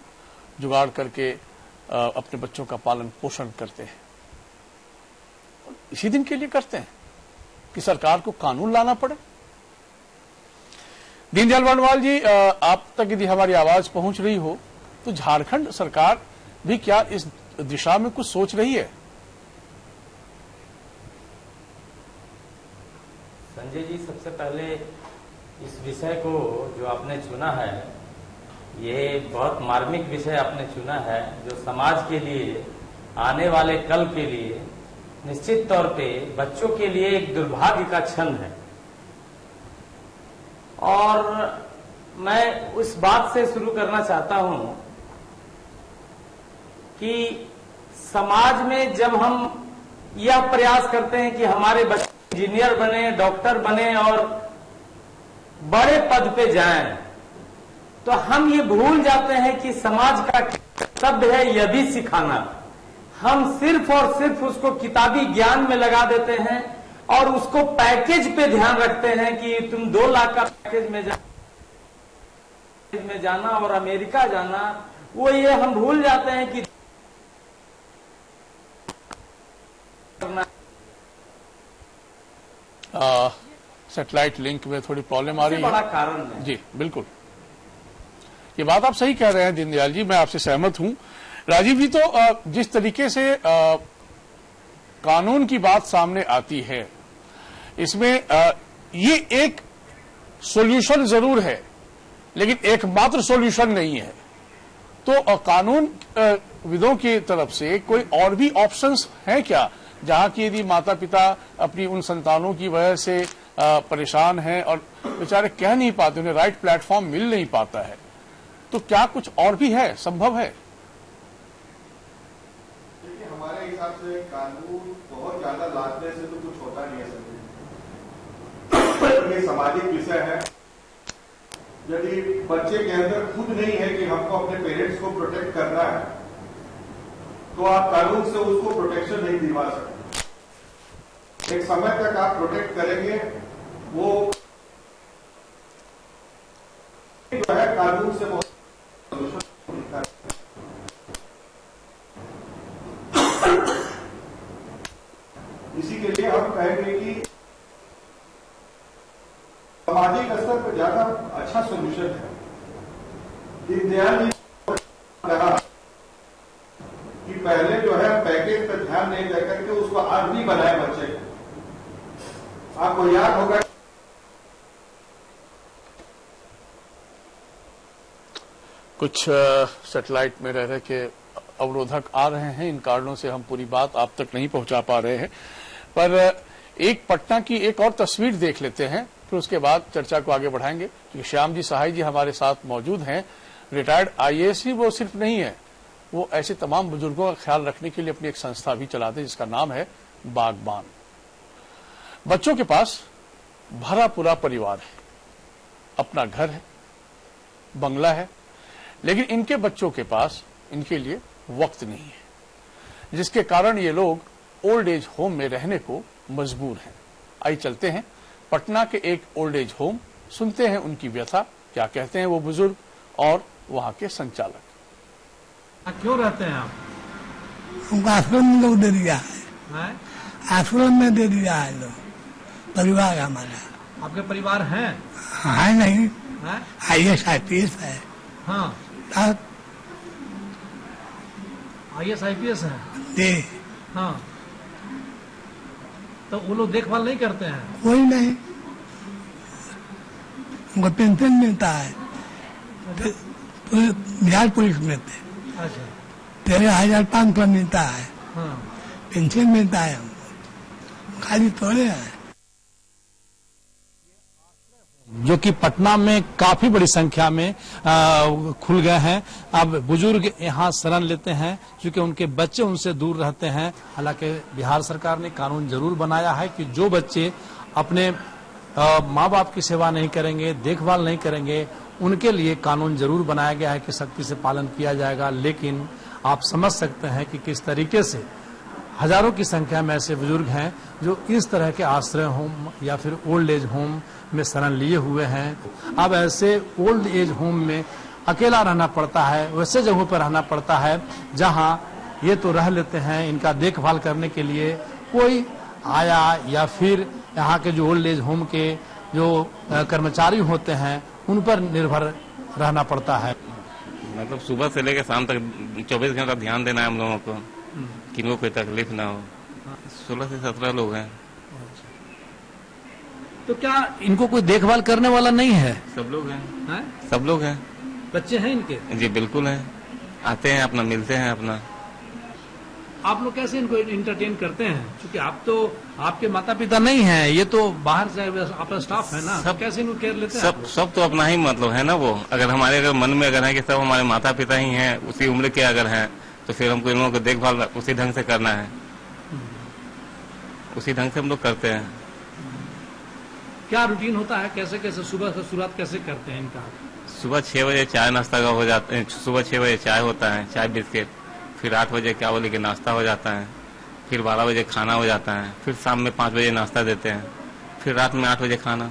जुगाड़ करके अपने बच्चों का पालन पोषण करते हैं। इसी दिन के लिए करते हैं कि सरकार को कानून लाना पड़े। दीनदयाल वर्णवाल जी, आप तक यदि हमारी आवाज पहुंच रही हो तो झारखंड सरकार भी क्या इस दिशा में कुछ सोच रही है? संजय जी, सबसे पहले इस विषय को जो आपने चुना है, ये बहुत मार्मिक विषय आपने चुना है, जो समाज के लिए, आने वाले कल के लिए, निश्चित तौर पे बच्चों के लिए एक दुर्भाग्य का क्षण है। और मैं उस बात से शुरू करना चाहता हूं कि समाज में जब हम यह प्रयास करते हैं कि हमारे बच्चे इंजीनियर बने, डॉक्टर बने और बड़े पद पे जाएं, तो हम ये भूल जाते हैं कि समाज का कर्तव्य है यह भी सिखाना। हम सिर्फ और सिर्फ उसको किताबी ज्ञान में लगा देते हैं और उसको पैकेज पे ध्यान रखते हैं कि तुम 2 लाख का पैकेज में जाना और अमेरिका जाना। वो ये हम भूल जाते हैं कि सैटेलाइट लिंक में थोड़ी प्रॉब्लम आ रही है। बड़ा कारण है। जी बिल्कुल, ये बात आप सही कह रहे हैं दीनदयाल जी, मैं आपसे सहमत हूं। राजीव जी, तो जिस तरीके से कानून की बात सामने आती है, इसमें ये एक सॉल्यूशन जरूर है, लेकिन एकमात्र सॉल्यूशन नहीं है। तो कानून विदों की तरफ से कोई और भी ऑप्शंस हैं क्या, जहां की यदि माता पिता अपनी उन संतानों की वजह से परेशान हैं और बेचारे कह नहीं पाते, उन्हें राइट प्लेटफॉर्म मिल नहीं पाता है, तो क्या कुछ और भी है, संभव है? देखिए, हमारे हिसाब से कानून बहुत ज्यादा लादने से तो कुछ होता नहीं है सर। ये सामाजिक विषय है। यदि बच्चे के अंदर खुद नहीं है कि हमको अपने पेरेंट्स को प्रोटेक्ट करना है, तो आप कानून से उसको प्रोटेक्शन नहीं दिलवा सकते। एक समय तक आप प्रोटेक्ट करेंगे, वो जो है कानून से बहुत सोल्यूशन मिलता है। इसी के लिए हम कहेंगे कि सामाजिक स्तर पर ज्यादा अच्छा सोल्यूशन है। दीनदयाल जी कहा कि पहले जो है पैकेज पर ध्यान नहीं देकर के उसको आदमी बनाए बच्चे को। आपको याद होगा कुछ सैटेलाइट में रह रहे के अवरोधक आ रहे हैं, इन कारणों से हम पूरी बात आप तक नहीं पहुंचा पा रहे हैं। पर एक पटना की एक और तस्वीर देख लेते हैं। फिर उसके बाद चर्चा को आगे बढ़ाएंगे, क्योंकि श्याम जी सहाय जी हमारे साथ मौजूद हैं। रिटायर्ड आईएएस ही वो सिर्फ नहीं है, वो ऐसे तमाम बुजुर्गों का ख्याल रखने के लिए अपनी एक संस्था भी चलाते हैं जिसका नाम है बागबान। बच्चों के पास भरा पूरा परिवार है, अपना घर है, बंगला है, लेकिन इनके बच्चों के पास इनके लिए वक्त नहीं है, जिसके कारण ये लोग ओल्ड एज होम में रहने को मजबूर हैं। आइए चलते हैं पटना के एक ओल्ड एज होम, सुनते हैं उनकी व्यथा, क्या कहते हैं वो बुजुर्ग और वहां के संचालक। क्यों रहते हैं आप? हमको आश्रम में लोग दे दिया है, आश्रम में दे दिया है लोग, परिवार हमारा। आपके परिवार हैं? है नहीं, IAS IPS है। हाँ, IAS IPS है जी। हाँ, तो वो लोग देखभाल नहीं करते हैं? कोई नहीं, उनको पेंशन मिलता है, बिहार पुलिस में थे। अच्छा, 13,500 मिलता है, हाँ, पेंशन मिलता है हमको, खाली थोड़े है। जो कि पटना में काफी बड़ी संख्या में खुल गए हैं। अब बुजुर्ग यहाँ शरण लेते हैं क्योंकि उनके बच्चे उनसे दूर रहते हैं। हालांकि बिहार सरकार ने कानून जरूर बनाया है कि जो बच्चे अपने माँ बाप की सेवा नहीं करेंगे, देखभाल नहीं करेंगे, उनके लिए कानून जरूर बनाया गया है कि सख्ती से पालन किया जाएगा। लेकिन आप समझ सकते हैं कि किस तरीके से हजारों की संख्या में ऐसे बुजुर्ग हैं जो इस तरह के आश्रय होम या फिर ओल्ड एज होम में शरण लिए हुए हैं। अब ऐसे ओल्ड एज होम में अकेला रहना पड़ता है, वैसे जगहों पर रहना पड़ता है जहां ये तो रह लेते हैं, इनका देखभाल करने के लिए कोई आया या फिर यहाँ के जो ओल्ड एज होम के जो कर्मचारी होते हैं उन पर निर्भर रहना पड़ता है। मतलब सुबह से लेकर शाम तक 24 घंटा ध्यान देना है हम लोगों को, किनको कोई तकलीफ ना हो। 16 से 17 लोग हैं। तो क्या इनको कोई देखभाल करने वाला नहीं है? सब लोग हैं, है? सब लोग हैं। बच्चे हैं इनके? जी बिल्कुल हैं, आते हैं अपना, मिलते हैं अपना। आप लोग कैसे इनको एंटरटेन करते हैं? क्योंकि आप तो आपके माता पिता नहीं हैं, ये तो बाहर से आपका स्टाफ है ना, सब कैसे इनको केयर लेते हैं? सब तो अपना ही मतलब है ना वो। अगर हमारे मन में अगर है कि सब हमारे माता पिता ही हैं, उसी उम्र के अगर हैं, तो फिर हमको इन लोगों को देखभाल उसी ढंग से करना है, उसी ढंग से हम लोग करते हैं। क्या रूटीन होता है, कैसे कैसे सुबह से शुरुआत कैसे करते हैं इनका? सुबह 6 बजे चाय नाश्ता का हो जाता है, सुबह 6 बजे चाय होता है, चाय बिस्किट। फिर 8 बजे क्या बोले कि नाश्ता हो जाता है, फिर 12 बजे खाना हो जाता है, फिर शाम में 5 बजे नाश्ता देते हैं, फिर रात में 8 बजे खाना।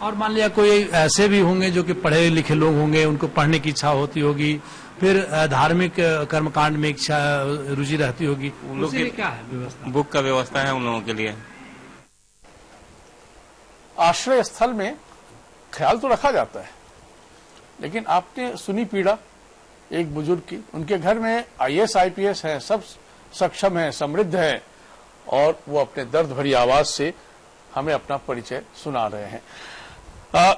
और मान लिया कोई ऐसे भी होंगे जो कि पढ़े लिखे लोग होंगे, उनको पढ़ने की इच्छा होती होगी, फिर धार्मिक कर्मकांड में इच्छा रुचि रहती होगी, उन लोग के क्या है व्यवस्था? बुक का व्यवस्था है उन लोगों के लिए। आश्रय स्थल में ख्याल तो रखा जाता है, लेकिन आपने सुनी पीड़ा एक बुजुर्ग की। उनके घर में IAS IPS है, सब सक्षम है, समृद्ध है, और वो अपने दर्द भरी आवाज से हमें अपना परिचय सुना रहे हैं।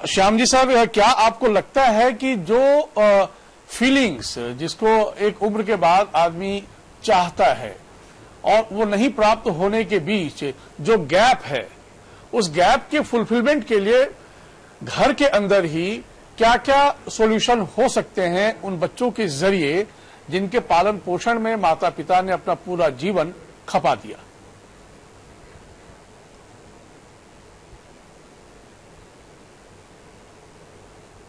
श्याम जी साहब, क्या आपको लगता है कि जो फीलिंग्स जिसको एक उम्र के बाद आदमी चाहता है और वो नहीं प्राप्त होने के बीच जो गैप है, उस गैप के फुलफिलमेंट के लिए घर के अंदर ही क्या क्या सॉल्यूशन हो सकते हैं उन बच्चों के जरिए जिनके पालन पोषण में माता पिता ने अपना पूरा जीवन खपा दिया?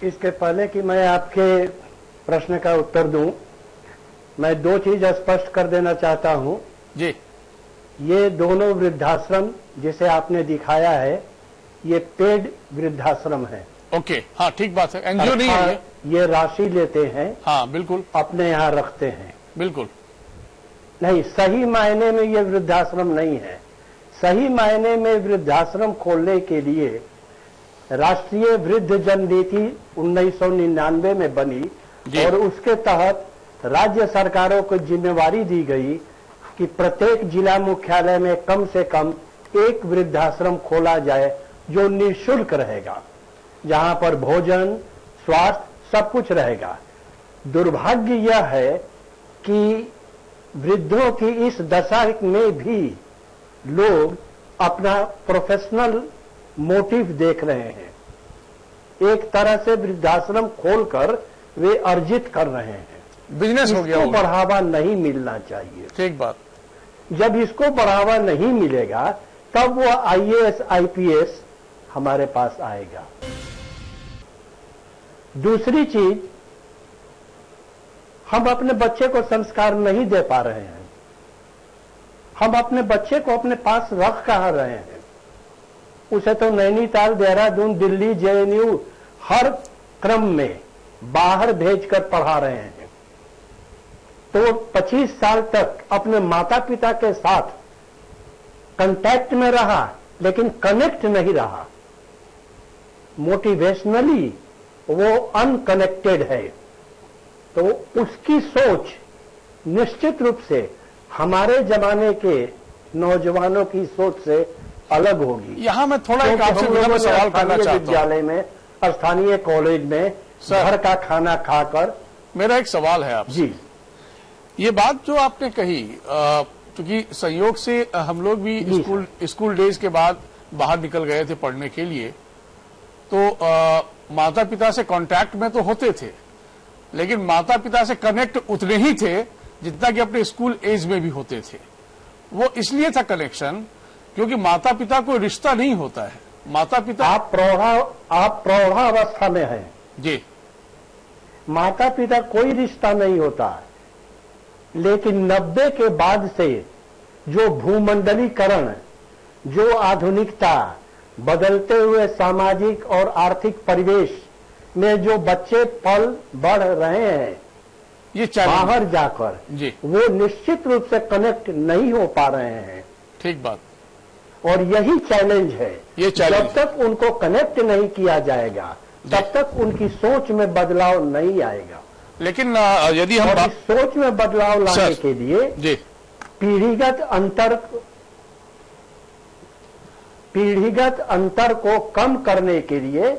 इसके पहले कि मैं आपके प्रश्न का उत्तर दूं, मैं 2 चीज स्पष्ट कर देना चाहता हूं। जी, ये दोनों वृद्धाश्रम जिसे आपने दिखाया है, ये पेड वृद्धाश्रम है। ओके, हाँ ठीक बात है, एनजीओ नहीं है ये राशि लेते हैं। हाँ बिल्कुल, अपने यहाँ रखते हैं। बिल्कुल नहीं, सही मायने में ये वृद्धाश्रम नहीं है। सही मायने में वृद्धाश्रम खोलने के लिए राष्ट्रीय वृद्ध जन नीति 1999 में बनी और उसके तहत राज्य सरकारों को जिम्मेवारी दी गई कि प्रत्येक जिला मुख्यालय में कम से कम एक वृद्धाश्रम खोला जाए जो निःशुल्क रहेगा, जहां पर भोजन, स्वास्थ्य सब कुछ रहेगा। दुर्भाग्य यह है कि वृद्धों की इस दशा में भी लोग अपना प्रोफेशनल मोटिव देख रहे हैं। एक तरह से वृद्धाश्रम खोलकर वे अर्जित कर रहे हैं। बिजनेस हो गया, इसको बढ़ावा नहीं मिलना चाहिए। ठीक बात। जब इसको बढ़ावा नहीं मिलेगा तब वो आईएएस आईपीएस हमारे पास आएगा। दूसरी चीज, हम अपने बच्चे को संस्कार नहीं दे पा रहे हैं। हम अपने बच्चे को अपने पास रख कहां रहे हैं? उसे तो नैनीताल, देहरादून, दिल्ली, जेएनयू हर क्रम में बाहर भेजकर पढ़ा रहे हैं। तो वो 25 साल तक अपने माता पिता के साथ कांटेक्ट में रहा लेकिन कनेक्ट नहीं रहा। मोटिवेशनली वो अनकनेक्टेड है। तो उसकी सोच निश्चित रूप से हमारे जमाने के नौजवानों की सोच से अलग होगी। यहां मैं थोड़ा एक आपसे सवाल करना चाहता हूं। विद्यालय में, स्थानीय कॉलेज में घर का खाना खाकर। मेरा एक सवाल है आपसे। जी, ये बात जो आपने कही, क्योंकि संयोग से हम लोग भी स्कूल डेज के बाद बाहर निकल गए थे पढ़ने के लिए, तो माता पिता से कांटेक्ट में तो होते थे, लेकिन माता पिता से कनेक्ट उतने ही थे जितना कि अपने स्कूल एज में भी होते थे। वो इसलिए था कनेक्शन क्योंकि माता पिता कोई रिश्ता नहीं होता है। माता पिता आप प्रौढ़ावस्था में हैं जी, माता पिता कोई रिश्ता नहीं होता। लेकिन 90 के बाद से जो भूमंडलीकरण, जो आधुनिकता, बदलते हुए सामाजिक और आर्थिक परिवेश में जो बच्चे पल बढ़ रहे हैं, ये बाहर जाकर जी, वो निश्चित रूप से कनेक्ट नहीं हो पा रहे हैं। ठीक बात। और यही चैलेंज है। ये चैलेंज, जब तक उनको कनेक्ट नहीं किया जाएगा तब तक उनकी सोच में बदलाव नहीं आएगा। लेकिन यदि हम इस सोच में बदलाव लाने के लिए जी, पीढ़ीगत अंतर को कम करने के लिए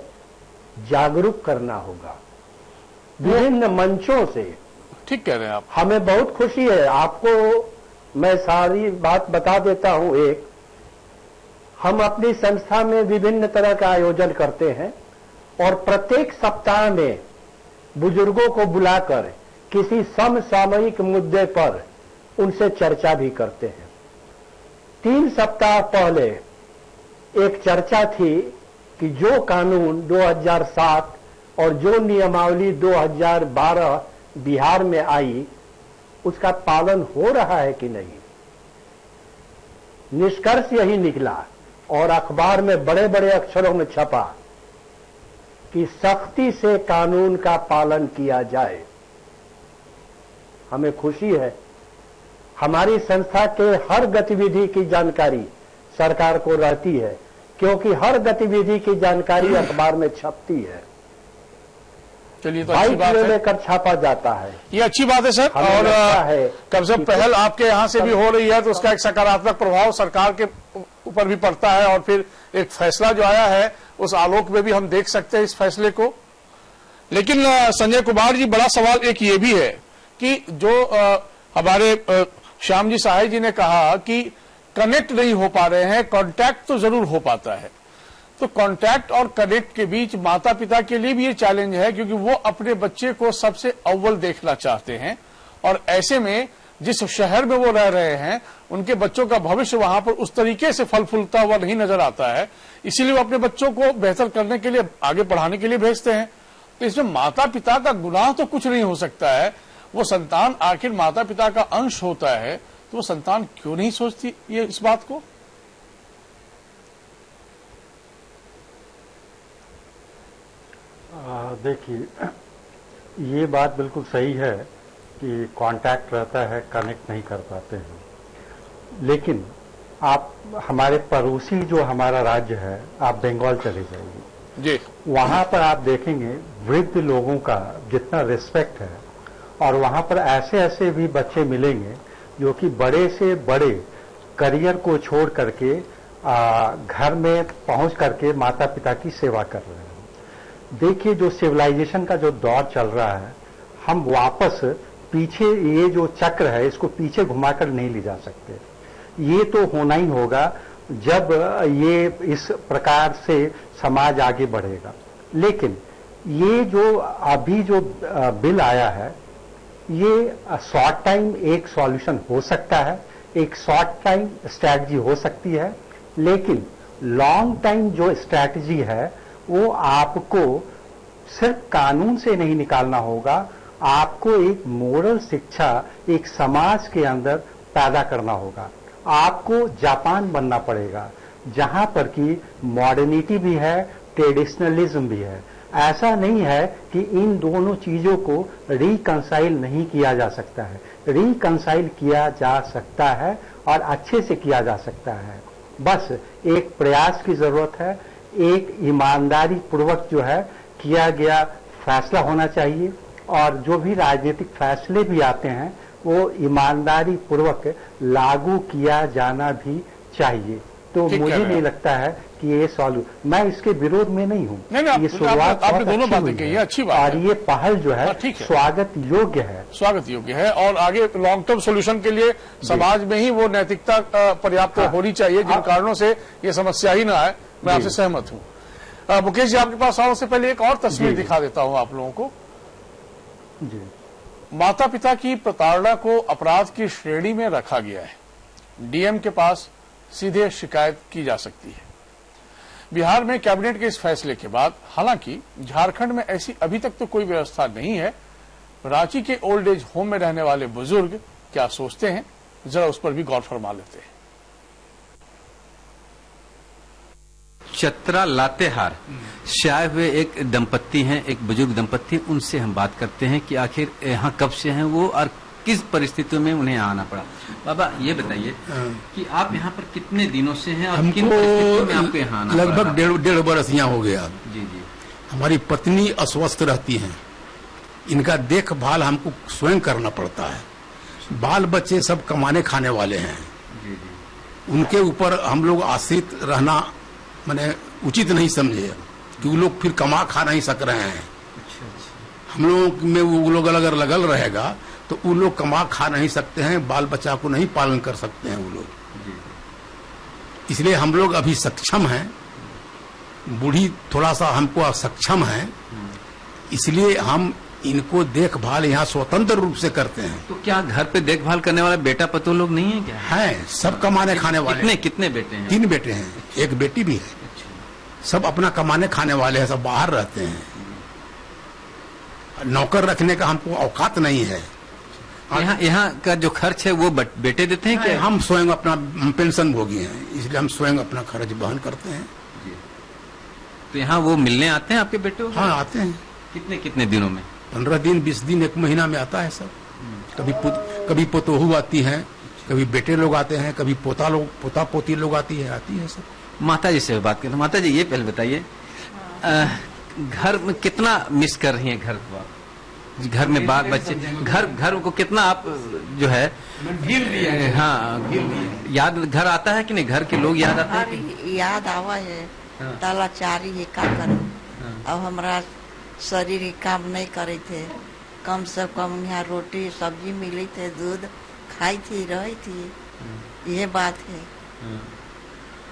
जागरूक करना होगा विभिन्न मंचों से। ठीक कह रहे हैं आप। हमें बहुत खुशी है, आपको मैं सारी बात बता देता हूं। एक, हम अपनी संस्था में विभिन्न तरह का आयोजन करते हैं और प्रत्येक सप्ताह में बुजुर्गों को बुलाकर किसी समसामयिक मुद्दे पर उनसे चर्चा भी करते हैं। 3 सप्ताह पहले एक चर्चा थी कि जो कानून 2007 और जो नियमावली 2012 बिहार में आई, उसका पालन हो रहा है कि नहीं। निष्कर्ष यही निकला और अखबार में बड़े बड़े अक्षरों में छपा कि सख्ती से कानून का पालन किया जाए। हमें खुशी है, हमारी संस्था के हर गतिविधि की जानकारी सरकार को रहती है, क्योंकि हर गतिविधि की जानकारी अखबार में छपती है। चलिए, तो अच्छी बात है, लेकर छापा जाता है। ये अच्छी बात है सर। और कम से कम पहल आपके यहाँ से भी हो रही है तो उसका एक सकारात्मक प्रभाव सरकार के ऊपर भी पड़ता है। और फिर एक फैसला जो आया है उस आलोक में भी हम देख सकते हैं इस फैसले को। लेकिन संजय कुमार जी, बड़ा सवाल एक ये भी है कि जो हमारे श्याम जी सहाय जी ने कहा कि कनेक्ट नहीं हो पा रहे हैं, कांटेक्ट तो जरूर हो पाता है। तो कांटेक्ट और कनेक्ट के बीच माता पिता के लिए भी ये चैलेंज है, क्योंकि वो अपने बच्चे को सबसे अव्वल देखना चाहते हैं। और ऐसे में जिस शहर में वो रह रहे हैं, उनके बच्चों का भविष्य वहां पर उस तरीके से फल फूलता हुआ नहीं नजर आता है। इसीलिए वो अपने बच्चों को बेहतर करने के लिए, आगे पढ़ाने के लिए भेजते हैं। तो इसमें माता पिता का गुनाह तो कुछ नहीं हो सकता है। वो संतान आखिर माता पिता का अंश होता है, तो वो संतान क्यों नहीं सोचती ये इस बात को? देखिए, ये बात बिल्कुल सही है कि कांटेक्ट रहता है, कनेक्ट नहीं कर पाते हैं। लेकिन आप हमारे पड़ोसी जो हमारा राज्य है, आप बंगाल चले जाइए जी, वहां पर आप देखेंगे वृद्ध लोगों का जितना रिस्पेक्ट है, और वहां पर ऐसे ऐसे भी बच्चे मिलेंगे जो कि बड़े से बड़े करियर को छोड़ करके घर में पहुंच करके माता पिता की सेवा कर रहे हैं। देखिए, जो सिविलाइजेशन का जो दौर चल रहा है, हम वापस पीछे ये जो चक्र है इसको पीछे घुमाकर नहीं ले जा सकते। ये तो होना ही होगा। जब ये इस प्रकार से समाज आगे बढ़ेगा। लेकिन ये जो अभी जो बिल आया है, ये शॉर्ट टाइम एक सॉल्यूशन हो सकता है, एक शॉर्ट टाइम स्ट्रैटेजी हो सकती है, लेकिन लॉन्ग टाइम जो स्ट्रैटेजी है वो आपको सिर्फ कानून से नहीं निकालना होगा, आपको एक मोरल शिक्षा एक समाज के अंदर पैदा करना होगा। आपको जापान बनना पड़ेगा जहां पर कि मॉडर्निटी भी है, ट्रेडिशनलिज्म भी है। ऐसा नहीं है कि इन दोनों चीजों को रिकंसाइल नहीं किया जा सकता है, रिकंसाइल किया जा सकता है और अच्छे से किया जा सकता है। बस एक प्रयास की जरूरत है, एक ईमानदारी पूर्वक जो है किया गया फैसला होना चाहिए, और जो भी राजनीतिक फैसले भी आते हैं वो ईमानदारी पूर्वक लागू किया जाना भी चाहिए। तो मुझे नहीं लगता है कि ये मैं इसके विरोध में नहीं हूँ। ये शुरुआत आपने दोनों बातें कही है, अच्छी बात और ये पहल जो है स्वागत योग्य है, स्वागत योग्य है। और आगे लॉन्ग टर्म सोल्यूशन के लिए समाज में ही वो नैतिकता पर्याप्त होनी चाहिए जिन कारणों से ये समस्या ही ना आए। मैं आपसे सहमत हूँ। मुकेश जी, आपके पास आने से पहले एक और तस्वीर दिखा देता हूँ आप लोगों को। माता पिता की प्रताड़ना को अपराध की श्रेणी में रखा गया है। डीएम के पास सीधे शिकायत की जा सकती है। बिहार में कैबिनेट के इस फैसले के बाद, हालांकि झारखंड में ऐसी अभी तक तो कोई व्यवस्था नहीं है। रांची के ओल्ड एज होम में रहने वाले बुजुर्ग क्या सोचते हैं, जरा उस पर भी गौर फरमा लेते हैं। चतरा लातेहार से आए हुए एक दंपत्ति हैं, एक बुजुर्ग दंपत्ति, उनसे हम बात करते हैं कि आखिर यहाँ कब से हैं वो और किस परिस्थितियों में उन्हें आना पड़ा। बाबा, ये बताइए कि आप यहाँ पर कितने दिनों से हैं और किन परिस्थितियों में आपको यहाँ आना पड़ा? लगभग डेढ़ बरस यहाँ हो गया। जी जी। हमारी पत्नी अस्वस्थ रहती हैं, इनका देखभाल हमको स्वयं करना पड़ता है। बाल बच्चे सब कमाने खाने वाले हैं, उनके ऊपर हम लोग आश्रित रहना मैंने उचित नहीं समझे कि वो लोग फिर कमा खा नहीं सक रहे हैं। हम लोग में वो लोग अगर लगल रहेगा तो वो लोग कमा खा नहीं सकते हैं, बाल बच्चा को नहीं पालन कर सकते हैं वो लोग। इसलिए हम लोग अभी सक्षम हैं, बूढ़ी थोड़ा सा हमको असक्षम है, इसलिए हम इनको देखभाल यहाँ स्वतंत्र रूप से करते हैं। तो क्या घर पे देखभाल करने वाले बेटा पतो लोग नहीं है क्या? हैं, सब कमाने खाने वाले। कितने बेटे हैं? 3 बेटे हैं, एक बेटी भी है। सब अपना कमाने खाने वाले हैं, सब बाहर रहते हैं। नौकर रखने का हमको औकात नहीं है। यहाँ का जो खर्च है वो बेटे देते हैं क्या? हम स्वयं अपना पेंशन भोगी हैं, इसलिए हम स्वयं अपना खर्च वहन करते हैं। तो यहाँ वो मिलने आते हैं आपके बेटे? हाँ, आते हैं। कितने कितने दिनों में? 15 दिन, 20 दिन, 1 महीना में आता है सब। कभी पोतोहू आती हैं, कभी बेटे लोग आते हैं, कभी पोता पोती लोग आती है सब। माता जी से बात करें। माता जी, ये पहले बताइए, घर में कितना मिस कर रही हैं घर को? घर में बाल बच्चे, घर को कितना आप जो है हाँ याद घर आता है कि नहीं? घर के लोग याद आते हैं? याद आवा है। तालाचारी है, का करूं? अब हमारा शरीर ही काम नहीं करे थे। कम से कम यहाँ रोटी सब्जी मिली थे, दूध खाई थी, रही थी। ये बात है।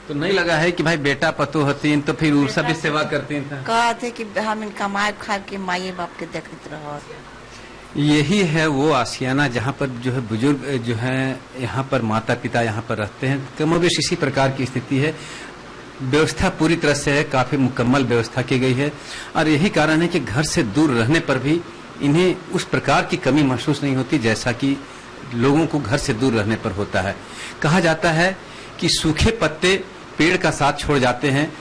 तो नहीं लगा है कि भाई बेटा पतो होती तो फिर उनसे भी सेवा करती था? कहते कि हम कमाए खा के माए बाप के देखते रहो। यही है वो आशियाना जहाँ पर जो है बुजुर्ग जो है यहाँ पर माता पिता यहाँ पर रहते हैं। कमोबेश इसी प्रकार की स्थिति है। व्यवस्था पूरी तरह से है, काफी मुकम्मल व्यवस्था की गई है और यही कारण है कि घर से दूर रहने पर भी इन्हें उस प्रकार की कमी महसूस नहीं होती जैसा कि लोगों को घर से दूर रहने पर होता है। कहा जाता है कि सूखे पत्ते पेड़ का साथ छोड़ जाते हैं,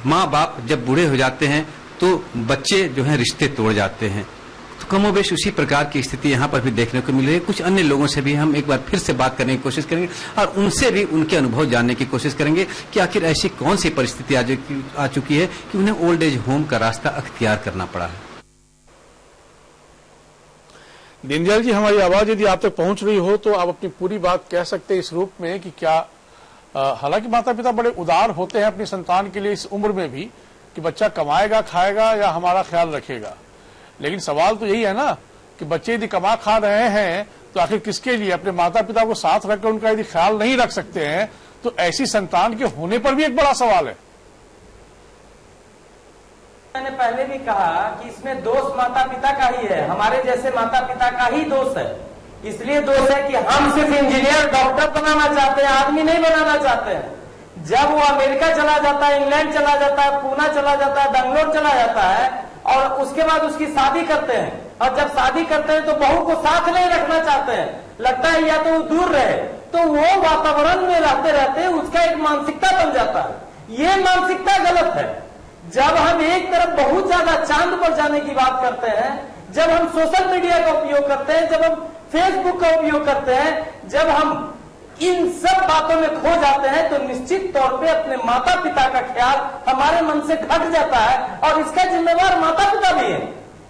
माँ बाप जब बूढ़े हो जाते हैं तो बच्चे जो हैं रिश्ते तोड़ जाते हैं। तो कमोबेश उसी प्रकार की स्थिति यहाँ पर भी देखने को मिल रही है। कुछ अन्य लोगों से भी हम एक बार फिर से बात करने की कोशिश करेंगे और उनसे भी उनके अनुभव जानने की कोशिश करेंगे कि आखिर ऐसी कौन सी परिस्थिति आ चुकी है कि उन्हें ओल्ड एज होम का रास्ता अख्तियार करना पड़ा है। दीनदयाल जी, हमारी आवाज यदि आप तक पहुंच रही हो तो आप अपनी पूरी बात कह सकते हैं इस रूप में कि क्या हालांकि माता पिता बड़े उदार होते हैं अपनी संतान के लिए इस उम्र में भी कि बच्चा कमाएगा खाएगा या हमारा ख्याल रखेगा, लेकिन सवाल तो यही है ना कि बच्चे यदि कमा खा रहे हैं तो आखिर किसके लिए? अपने माता पिता को साथ रखकर उनका यदि ख्याल नहीं रख सकते हैं तो ऐसी संतान के होने पर भी एक बड़ा सवाल है। मैंने पहले भी कहा कि इसमें दोष माता पिता का ही है, हमारे जैसे माता पिता का ही दोष है। इसलिए दोष है कि हम सिर्फ इंजीनियर डॉक्टर बनाना चाहते हैं, आदमी नहीं बनाना चाहते हैं। जब वो अमेरिका चला जाता है, इंग्लैंड चला जाता है, पूना चला जाता है, बेंगलोर चला जाता है और उसके बाद उसकी शादी करते हैं, और जब शादी करते हैं तो बहू को साथ नहीं रखना चाहते हैं, लगता है या तो वो दूर रहे, तो वो वातावरण में रहते रहते उसका एक मानसिकता बन जाता है। ये मानसिकता गलत है। जब हम एक तरफ बहुत ज्यादा चांद पर जाने की बात करते हैं, जब हम सोशल मीडिया का उपयोग करते हैं, जब हम फेसबुक का उपयोग करते हैं, जब हम इन सब बातों में खो जाते हैं, तो निश्चित तौर पे अपने माता पिता का ख्याल हमारे मन से घट जाता है और इसका जिम्मेवार माता पिता भी है।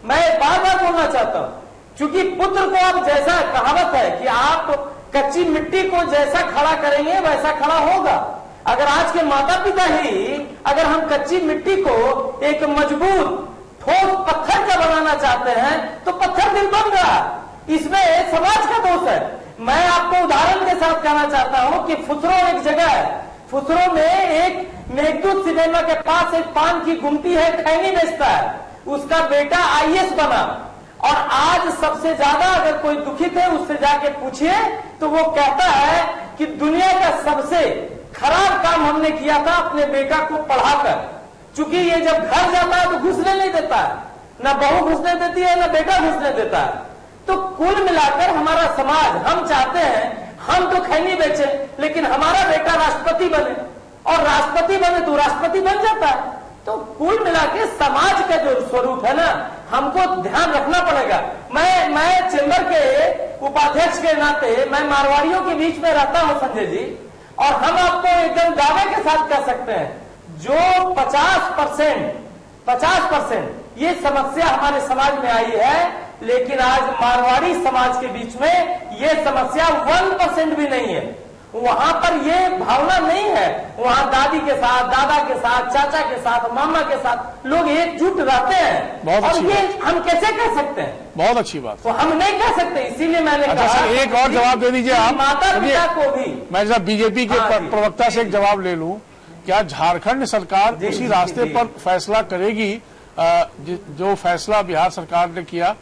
मैं बार बार बोलना चाहता हूं, क्योंकि पुत्र को आप जैसा, कहावत है कि आप कच्ची मिट्टी को जैसा खड़ा करेंगे वैसा खड़ा होगा। अगर आज के माता पिता ही अगर हम कच्ची मिट्टी को एक मजबूत ठोस पत्थर का बनाना चाहते हैं तो पत्थर दिल बन रहा है। इसमें समाज का दोष है। मैं आपको उदाहरण के साथ कहना चाहता हूं कि फुसरो एक जगह है, फुसरो में एक मेघदूत सिनेमा के पास एक पान की गुमटी है, खैनी बेचता है, उसका बेटा आईएएस बना। और आज सबसे ज्यादा अगर कोई दुखित है उससे जाके पूछिए तो वो कहता है कि दुनिया का सबसे खराब काम हमने किया था अपने बेटा को पढ़ाकर, क्योंकि ये जब घर जाता है तो घुसने नहीं देता है, ना बहू घुसने देती है ना बेटा घुसने देता है। तो कुल मिलाकर हमारा समाज, हम चाहते हैं हम तो खैनी बेचे लेकिन हमारा बेटा राष्ट्रपति बने, और राष्ट्रपति बने तो राष्ट्रपति बन जाता है। तो कुल मिला के समाज का जो स्वरूप है ना, हमको ध्यान रखना पड़ेगा। मैं चेंबर के उपाध्यक्ष के नाते मैं मारवाड़ियों के बीच में रहता हूं संजय जी, और हम आपको एकदम दावे के साथ कह सकते हैं जो 50% ये समस्या हमारे समाज में आई है, लेकिन आज मारवाड़ी समाज के बीच में ये समस्या 1% भी नहीं है। वहां पर ये भावना नहीं है। वहां दादी के साथ, दादा के साथ, चाचा के साथ, मामा के साथ लोग एकजुट रहते हैं। बहुत और अच्छी ये बात। हम कैसे कह सकते हैं? बहुत अच्छी बात। तो हम नहीं कह सकते, इसीलिए मैंने अच्छा कहा सर, एक और जवाब दे दीजिए आप। माता पिता को भी। मैं जरा बीजेपी के हाँ, जी। प्रवक्ता से एक जवाब ले लूं, क्या झारखंड सरकार उसी रास्ते पर फैसला करेगी जो फैसला बिहार सरकार ने किया?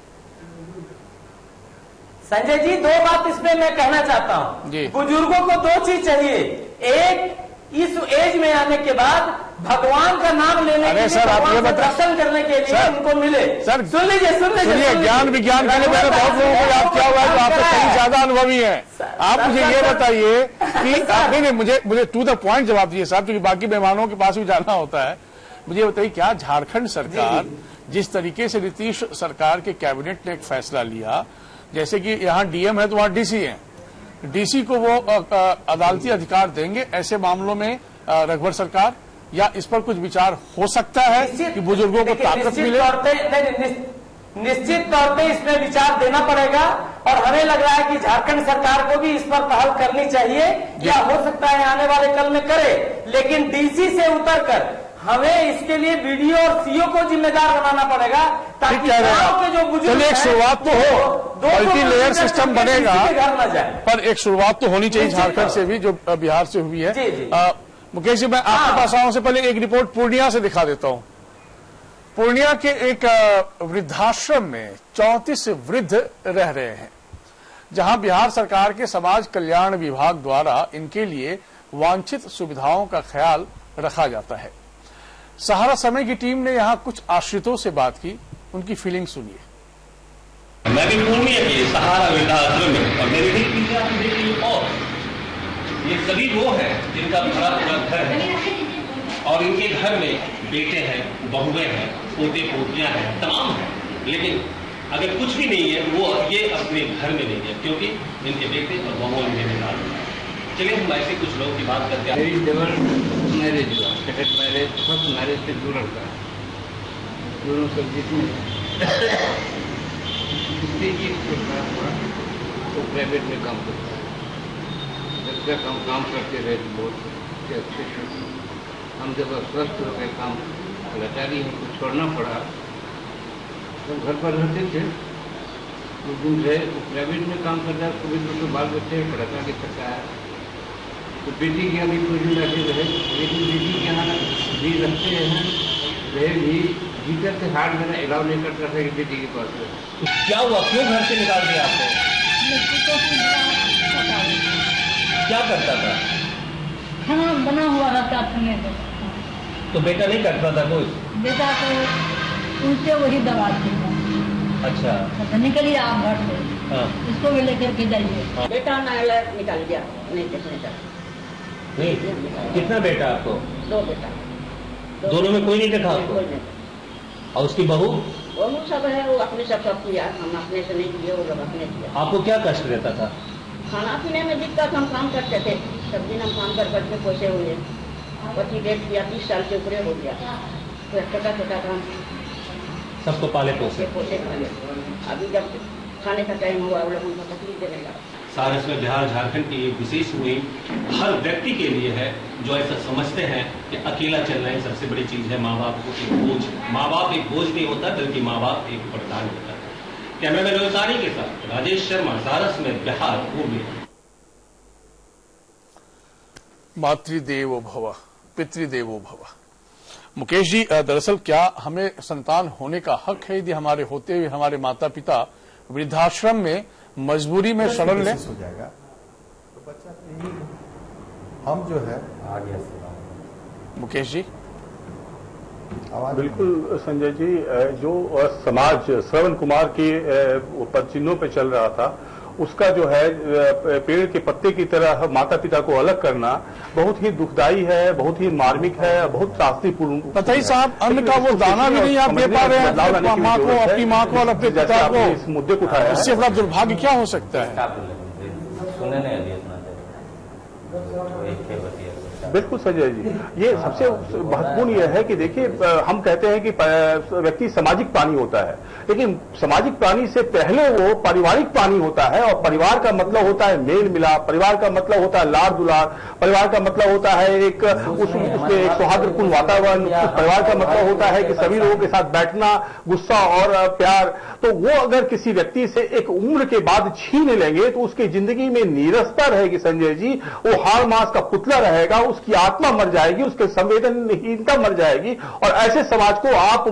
संजय जी, दो बात इसमें मैं कहना चाहता हूँ। बुजुर्गों को दो चीज चाहिए, एक इस एज में आने के बाद भगवान का नाम लेने के लिए, सर आप ये दर्शन करने के लिए उनको मिले। सर सुन लीजिए ज्ञान विज्ञान के लिए मैंने बहुत लोगों को याद किया हुआ है जो आपसे कहीं ज्यादा अनुभवी है। आप मुझे ये बताइए कि आपने मुझे टू द पॉइंट जवाब दिए साहब, क्योंकि बाकी मेहमानों के पास भी जाना होता है। मुझे बताइए, क्या झारखंड सरकार जिस तरीके से नीतीश सरकार के कैबिनेट ने एक फैसला लिया, जैसे कि यहाँ डीएम है तो वहाँ डीसी है, डीसी को वो अदालती अधिकार देंगे ऐसे मामलों में रघुवर सरकार, या इस पर कुछ विचार हो सकता है कि बुजुर्गों को ताकत मिले? निश्चित तौर पे इसमें विचार देना पड़ेगा, और हमें लग रहा है कि झारखंड सरकार को भी इस पर पहल करनी चाहिए, या हो सकता है आने वाले कल में करे, लेकिन डीसी से उतरकर हमें इसके लिए बीडीओ और सीओ को जिम्मेदार बनाना पड़ेगा, ताकि गांव के जो बुजुर्ग एक शुरुआत तो हो, मल्टी लेयर सिस्टम बनेगा, घर न जाए। पर एक शुरुआत तो होनी चाहिए झारखंड से भी, जो बिहार से हुई है। मुकेश जी, मैं आपके पास आने से पहले एक रिपोर्ट पूर्णिया से दिखा देता हूं। पूर्णिया के एक वृद्धाश्रम में 34 वृद्ध रह रहे हैं, जहां बिहार सरकार के समाज कल्याण विभाग द्वारा इनके लिए वांछित सुविधाओं का ख्याल रखा जाता है। सहारा समय की टीम ने यहां कुछ आश्रितों से बात की, उनकी फीलिंग सुनिए। मैं भी पूर्णिया के सहारा वृद्धाश्रम में, और मेरी भी पीछे आप देखिए, और ये सभी वो हैं जिनका भरा पूरा घर है, और इनके घर में बेटे हैं, बहुएं हैं, पोते पोतियां हैं, तमाम हैं, लेकिन अगर कुछ भी नहीं है वो ये अपने घर में नहीं है, क्योंकि इनके बेटे और बहुओं इनके निकाल हैं। चलिए हम ऐसे कुछ लोग की बात करते हैं। मेरी डबल मैरिज हुआ, सेकंड मैरिज, फर्स्ट मैरिज से 2 लड़का है, दोनों सब्जेक्ट में तो प्राइवेट में काम करता है। जब तक हम काम करते रहे बहुत अच्छे से, हम जब अस्वस्थ हो गए, काम लाचारी हमको छोड़ना पड़ा, तो घर पर रहते थे, कुछ दिन रहे, प्राइवेट में काम करता है, सुबह तो बाल बच्चे पढ़ाता के सकता है, तो बेटी के अभी कुछ दिन रखे रहे, लेकिन बेटी के यहाँ भी रखते हैं रहे भी भीतर से हार्ट देना अलाउ नहीं करता था कि बेटी के पास रहे। क्या हुआ, क्यों घर से निकाल दिया आपको? क्या करता था? खाना बना हुआ रहता था। तो बेटा नहीं करता था कुछ? बेटा तो उनसे वही दवा थी। अच्छा, तो निकलिए आप घर से, हाँ। इसको भी लेकर के जाइए। बेटा निकाल गया, नहीं देखने का। नहीं, कितना बेटा आपको? 2 बेटा। दोनों में कोई नहीं देखा आपको? और उसकी बहू? वो सब है, वो अपने सब किया, हम अपने से नहीं किए, वो लोग अपने किया। आपको क्या कष्ट रहता था? खाना पीने में दिक्कत, हम काम करते थे, सब दिन हम काम कर करके पैसे हुए, पति डेट किया, 30 साल के ऊपर हो गया, तो छोटा छोटा काम सबको पाले पोसे खाले। अभी जब खाने का टाइम हुआ, वो लोग हमको तकलीफ देने लगा। सारस में बिहार झारखंड की एक विशेष मुहिम हर व्यक्ति के लिए है जो ऐसा समझते हैं कि अकेला चलना ही सबसे बड़ी चीज है। माँ बाप को एक बोझ, माँ बाप एक बोझ नहीं होता, बल्कि माँ बाप एक वरदान होता है। कैमरामैन रोहितानी के साथ राजेश शर्मा, सारस में बिहार भूमि। मातृदेवो भव, पितृदेवो भव। मुकेश जी, दरअसल क्या हमें संतान होने का हक है यदि हमारे होते हुए हमारे माता पिता वृद्धाश्रम में मजबूरी में शरण लें? हो जाएगा तो बच्चा यही, हम जो है आगे मुकेश जी। बिल्कुल संजय जी, जो समाज श्रवण कुमार के पदचिन्हों पे चल रहा था, उसका जो है पेड़ के पत्ते की तरह माता पिता को अलग करना बहुत ही दुखदाई है, बहुत ही मार्मिक है, बहुत त्रासदीपूर्ण। पता ही साहब, अन्न का वो दाना भी नहीं आप दे पा रहे हैं माँ को, अपनी माँ को और अपने पिता को। इस मुद्दे को उठाया, इससे बड़ा दुर्भाग्य क्या हो सकता है? बिल्कुल संजय जी, ये सबसे महत्वपूर्ण यह है कि देखिए, हम कहते हैं कि व्यक्ति सामाजिक प्राणी होता है, लेकिन सामाजिक प्राणी से पहले वो पारिवारिक प्राणी होता है। और परिवार का मतलब होता है मेल मिलाप, परिवार का मतलब होता है लाड़ दुलार, परिवार का मतलब होता है एक उसमें एक सौहार्दपूर्ण वातावरण, परिवार का मतलब होता है कि सभी लोगों के साथ बैठना, गुस्सा और प्यार। तो वो अगर किसी व्यक्ति से एक उम्र के बाद छीन लेंगे तो उसकी जिंदगी में नीरसता रहेगी संजय जी, वो हाड़ मांस का पुतला रहेगा, उसकी आत्मा मर जाएगी, उसके संवेदनहीनता मर जाएगी। और ऐसे समाज को आप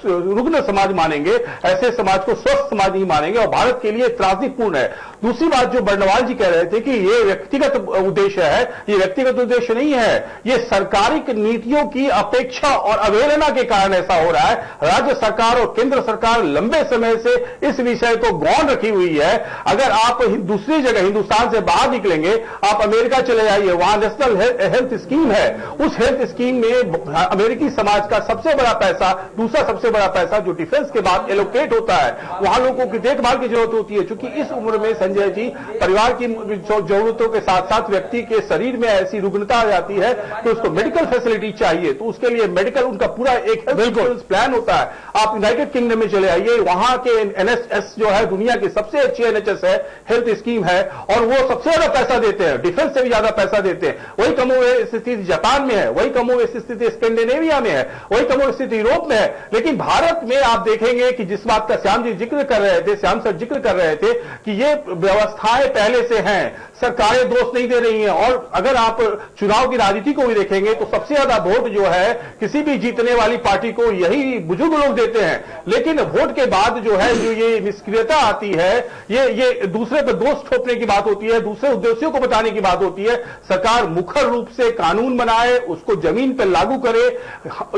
रुग्ण समाज मानेंगे, ऐसे समाज को स्वस्थ समाज नहीं मानेंगे, और भारत के लिए त्रासदीपूर्ण है। दूसरी बात जो बर्नवाल जी कह रहे थे कि ये व्यक्तिगत उद्देश्य है, ये व्यक्तिगत उद्देश्य नहीं है, ये सरकारी नीतियों की अपेक्षा और अवहेलना के कारण ऐसा हो रहा है। राज्य सरकार और केंद्र सरकार लंबे समय से इस विषय को गौण रखी हुई है। अगर आप दूसरी जगह हिंदुस्तान से बाहर निकलेंगे, आप अमेरिका चले जाइए, वहां नेशनल हेल्थ स्कीम है, उस हेल्थ स्कीम में अमेरिकी समाज का सबसे बड़ा पैसा, दूसरा सबसे बड़ा पैसा जो डिफेंस के बाद एलोकेट होता है, वहां लोगों की देखभाल की जरूरत होती है। क्योंकि इस उम्र में संजय जी परिवार की जरूरतों के साथ साथ व्यक्ति के शरीर में ऐसी रुग्णता आ जाती है कि उसको मेडिकल फैसिलिटी चाहिए, तो उसके लिए मेडिकल उनका पूरा एक हेल्थ इंश्योरेंस प्लान होता है। आप यूनाइटेड किंगडम में चले आइए, वहां के एनएचएस जो है दुनिया की सबसे अच्छी एनएचएस है, हेल्थ स्कीम है, और वो सबसे ज्यादा पैसा देते हैं, डिफेंस से भी ज्यादा पैसा देते हैं। वही कमोवेश स्थिति जापान में है, वही कमोवेश स्थिति स्कैंडिनेविया में है, वही कमोवेश स्थिति यूरोप में है। लेकिन भारत में आप देखेंगे कि जिस बात का श्याम जी जिक्र कर रहे थे, श्याम सर जिक्र कर रहे थे कि ये व्यवस्थाएं पहले से हैं, सरकारें दोष नहीं दे रही हैं। और अगर आप चुनाव की राजनीति को भी देखेंगे तो सबसे ज्यादा वोट जो है किसी भी जीतने वाली पार्टी को यही बुजुर्ग लोग देते हैं। लेकिन वोट के बाद जो है जो ये निष्क्रियता आती है, ये दूसरे पर दोष थोपने की बात होती है, दूसरे उद्देश्यों को बताने की बात होती है। सरकार मुखर रूप से कानून बनाए, उसको जमीन पर लागू करे।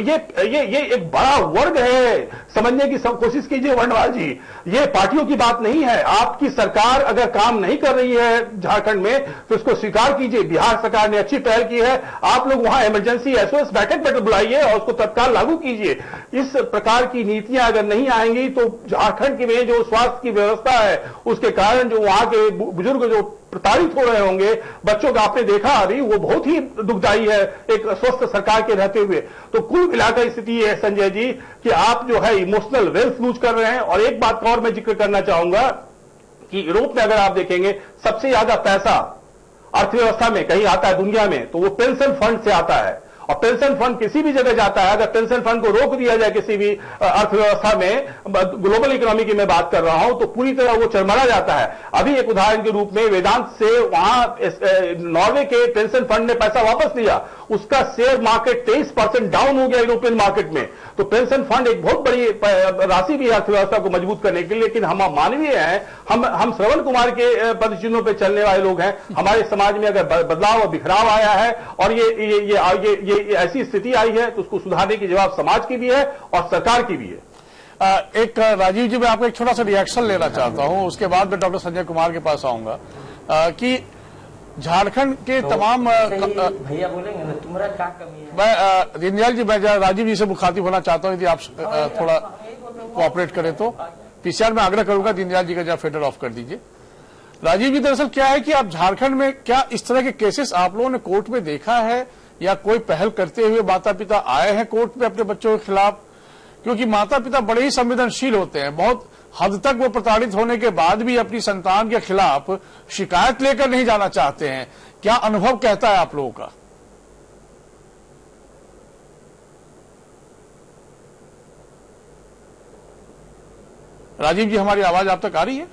ये एक बड़ा वर्ग है, समझने की कोशिश कीजिए वर्णवाल जी, ये पार्टियों की बात नहीं है। आपकी सरकार अगर काम नहीं कर रही है झारखंड में तो उसको स्वीकार कीजिए। बिहार सरकार ने अच्छी पहल की है, आप लोग वहां इमरजेंसी एसओएस बैठक बुलाइए और उसको तत्काल लागू कीजिए। इस प्रकार की नीतियां अगर नहीं आएंगी तो झारखंड में जो स्वास्थ्य की व्यवस्था है उसके कारण जो वहां के बुजुर्ग जो प्रताड़ित हो रहे होंगे, बच्चों का आपने देखा अभी, वो बहुत ही दुखदाई है एक स्वस्थ सरकार के रहते हुए। तो कुल मिलाकर स्थिति है संजय जी कि आप जो है इमोशनल वेल्थ लूज कर रहे हैं। और एक बात और मैं जिक्र करना चाहूंगा कि यूरोप में अगर आप देखेंगे सबसे ज्यादा पैसा अर्थव्यवस्था में कहीं आता है दुनिया में तो वो पेंशन फंड से आता है। और पेंशन फंड किसी भी जगह जाता है, अगर पेंशन फंड को रोक दिया जाए किसी भी अर्थव्यवस्था में, ग्लोबल इकोनॉमी की मैं बात कर रहा हूं, तो पूरी तरह वो चरमरा जाता है। अभी एक उदाहरण के रूप में वेदांत से वहां नॉर्वे के पेंशन फंड ने पैसा वापस लिया, उसका शेयर मार्केट 23% डाउन हो गया यूरोपियन मार्केट में। तो पेंशन फंड एक बहुत बड़ी राशि भी है अर्थव्यवस्था को मजबूत करने के लिए, लेकिन हम मानवीय हैं, हम श्रवण कुमार के पदचिन्हों पर चलने वाले लोग हैं। हमारे समाज में अगर बदलाव और बिखराव आया है और ये ऐसी स्थिति आई है तो उसको सुधारने की जवाब समाज की भी है और सरकार की भी है। एक राजीव जी, मैं आपको एक छोटा सा रिएक्शन लेना चाहता हूं, उसके बाद मैं डॉक्टर संजय कुमार के पास आऊंगा कि झारखंड के तमाम भैया बोलेंगे ना, तुम्हारा क्या कमी है? मैं दीनदयाल जी, मैं राजीव जी से मुखातिब होना चाहता हूं, यदि आप थोड़ा कोऑपरेट करें तो। पीसीआर में आग्रह करूंगा दीनदयाल जी का जरा फेडर ऑफ कर दीजिए। राजीव जी, दरअसल क्या है कि आप झारखंड में क्या इस तरह के केसेस आप लोगों ने कोर्ट में देखा है, या कोई पहल करते हुए माता पिता आए हैं कोर्ट में अपने बच्चों के खिलाफ? क्योंकि माता पिता बड़े ही संवेदनशील होते हैं, बहुत हद तक वो प्रताड़ित होने के बाद भी अपनी संतान के खिलाफ शिकायत लेकर नहीं जाना चाहते हैं। क्या अनुभव कहता है आप लोगों का? राजीव जी, हमारी आवाज आप तक आ रही है?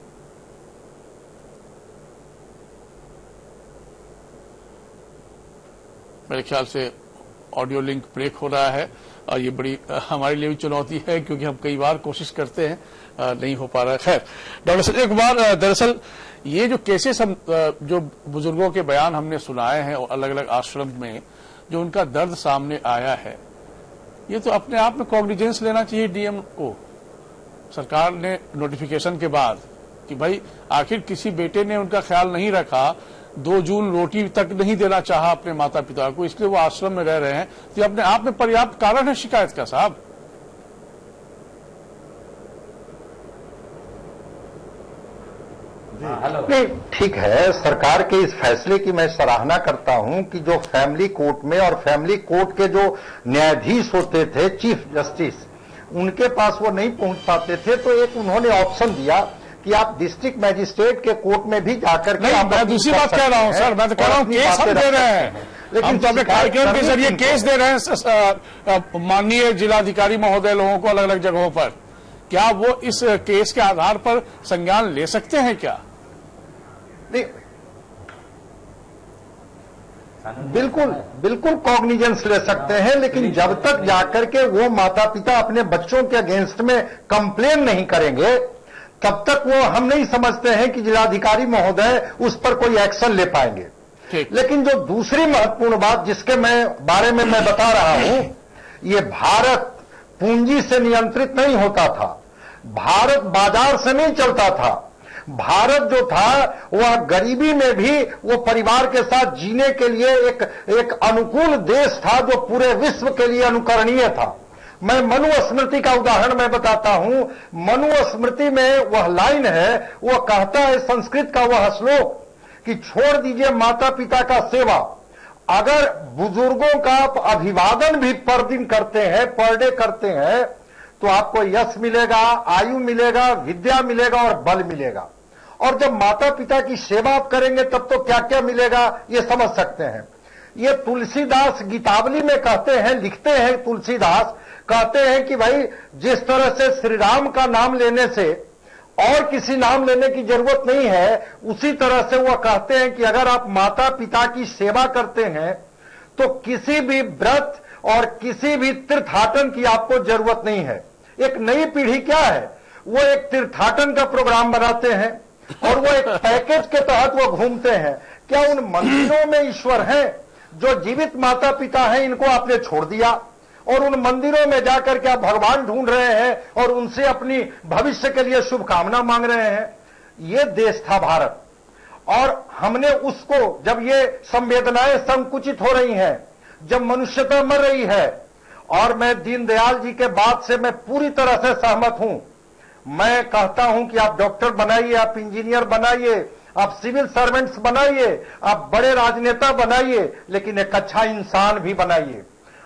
मेरे ख्याल से ऑडियो लिंक ब्रेक हो रहा है और ये बड़ी हमारे लिए भी चुनौती है, क्योंकि हम कई बार कोशिश करते हैं, नहीं हो पा रहा है। खैर, डॉक्टर संजय कुमार, दरअसल ये जो केसेस हम जो बुजुर्गों के बयान हमने सुनाए हैं अलग अलग आश्रम में, जो उनका दर्द सामने आया है, ये तो अपने आप में कॉग्निजेंस लेना चाहिए डीएम को। सरकार ने नोटिफिकेशन के बाद कि भाई आखिर किसी बेटे ने उनका ख्याल नहीं रखा, 2 जून रोटी तक नहीं देना चाहा अपने माता पिता को, इसलिए वो आश्रम में रह रहे हैं, तो अपने आप में पर्याप्त कारण है शिकायत का साहब। नहीं, ठीक है, सरकार के इस फैसले की मैं सराहना करता हूं कि जो फैमिली कोर्ट में और फैमिली कोर्ट के जो न्यायाधीश होते थे, चीफ जस्टिस, उनके पास वो नहीं पहुंच पाते थे, तो एक उन्होंने ऑप्शन दिया कि आप डिस्ट्रिक्ट मैजिस्ट्रेट के कोर्ट में भी जाकर के नहीं, मैं दूसरी बात कह रहा हूं सर, मैं तो कह रहा हूं केस हम दे रहे हैं, लेकिन तो अपने कार्यक्रम के जरिए केस दे रहे हैं माननीय जिलाधिकारी महोदय लोगों को अलग अलग जगहों पर। क्या वो इस केस के आधार पर संज्ञान ले सकते हैं क्या? नहीं, बिल्कुल बिल्कुल कॉग्निजेंस ले सकते हैं, लेकिन जब तक जाकर के वो माता पिता अपने बच्चों के अगेंस्ट में कंप्लेन नहीं करेंगे, तब तक वो हम नहीं समझते हैं कि जिलाधिकारी महोदय उस पर कोई एक्शन ले पाएंगे। लेकिन जो दूसरी महत्वपूर्ण बात जिसके बारे में मैं बता रहा हूं, ये भारत पूंजी से नियंत्रित नहीं होता था, भारत बाजार से नहीं चलता था। भारत जो था वह गरीबी में भी वो परिवार के साथ जीने के लिए एक अनुकूल देश था, जो पूरे विश्व के लिए अनुकरणीय था। मैं मनु स्मृति का उदाहरण मैं बताता हूं। मनु स्मृति में वह लाइन है, वह कहता है, संस्कृत का वह श्लोक, कि छोड़ दीजिए माता पिता का सेवा, अगर बुजुर्गों का आप अभिवादन भी पर दिन करते हैं, पर डे करते हैं, तो आपको यश मिलेगा, आयु मिलेगा, विद्या मिलेगा और बल मिलेगा। और जब माता पिता की सेवा आप करेंगे तब तो क्या क्या मिलेगा ये समझ सकते हैं। ये तुलसीदास गीतावली में कहते हैं, लिखते हैं तुलसीदास, कहते हैं कि भाई जिस तरह से श्री राम का नाम लेने से और किसी नाम लेने की जरूरत नहीं है, उसी तरह से वह कहते हैं कि अगर आप माता पिता की सेवा करते हैं तो किसी भी व्रत और किसी भी तीर्थाटन की आपको जरूरत नहीं है। एक नई पीढ़ी क्या है, वो एक तीर्थाटन का प्रोग्राम बनाते हैं और वो एक पैकेज के तहत वो घूमते हैं। क्या उन मंदिरों में ईश्वर हैं? जो जीवित माता पिता हैं इनको आपने छोड़ दिया और उन मंदिरों में जाकर के आप भगवान ढूंढ रहे हैं और उनसे अपनी भविष्य के लिए शुभकामना मांग रहे हैं। ये देश था भारत, और हमने उसको, जब ये संवेदनाएं संकुचित हो रही हैं, जब मनुष्यता मर रही है, और मैं दीनदयाल जी के बात से मैं पूरी तरह से सहमत हूं। मैं कहता हूं कि आप डॉक्टर बनाइए, आप इंजीनियर बनाइए, आप सिविल सर्वेंट्स बनाइए, आप बड़े राजनेता बनाइए, लेकिन एक अच्छा इंसान भी बनाइए।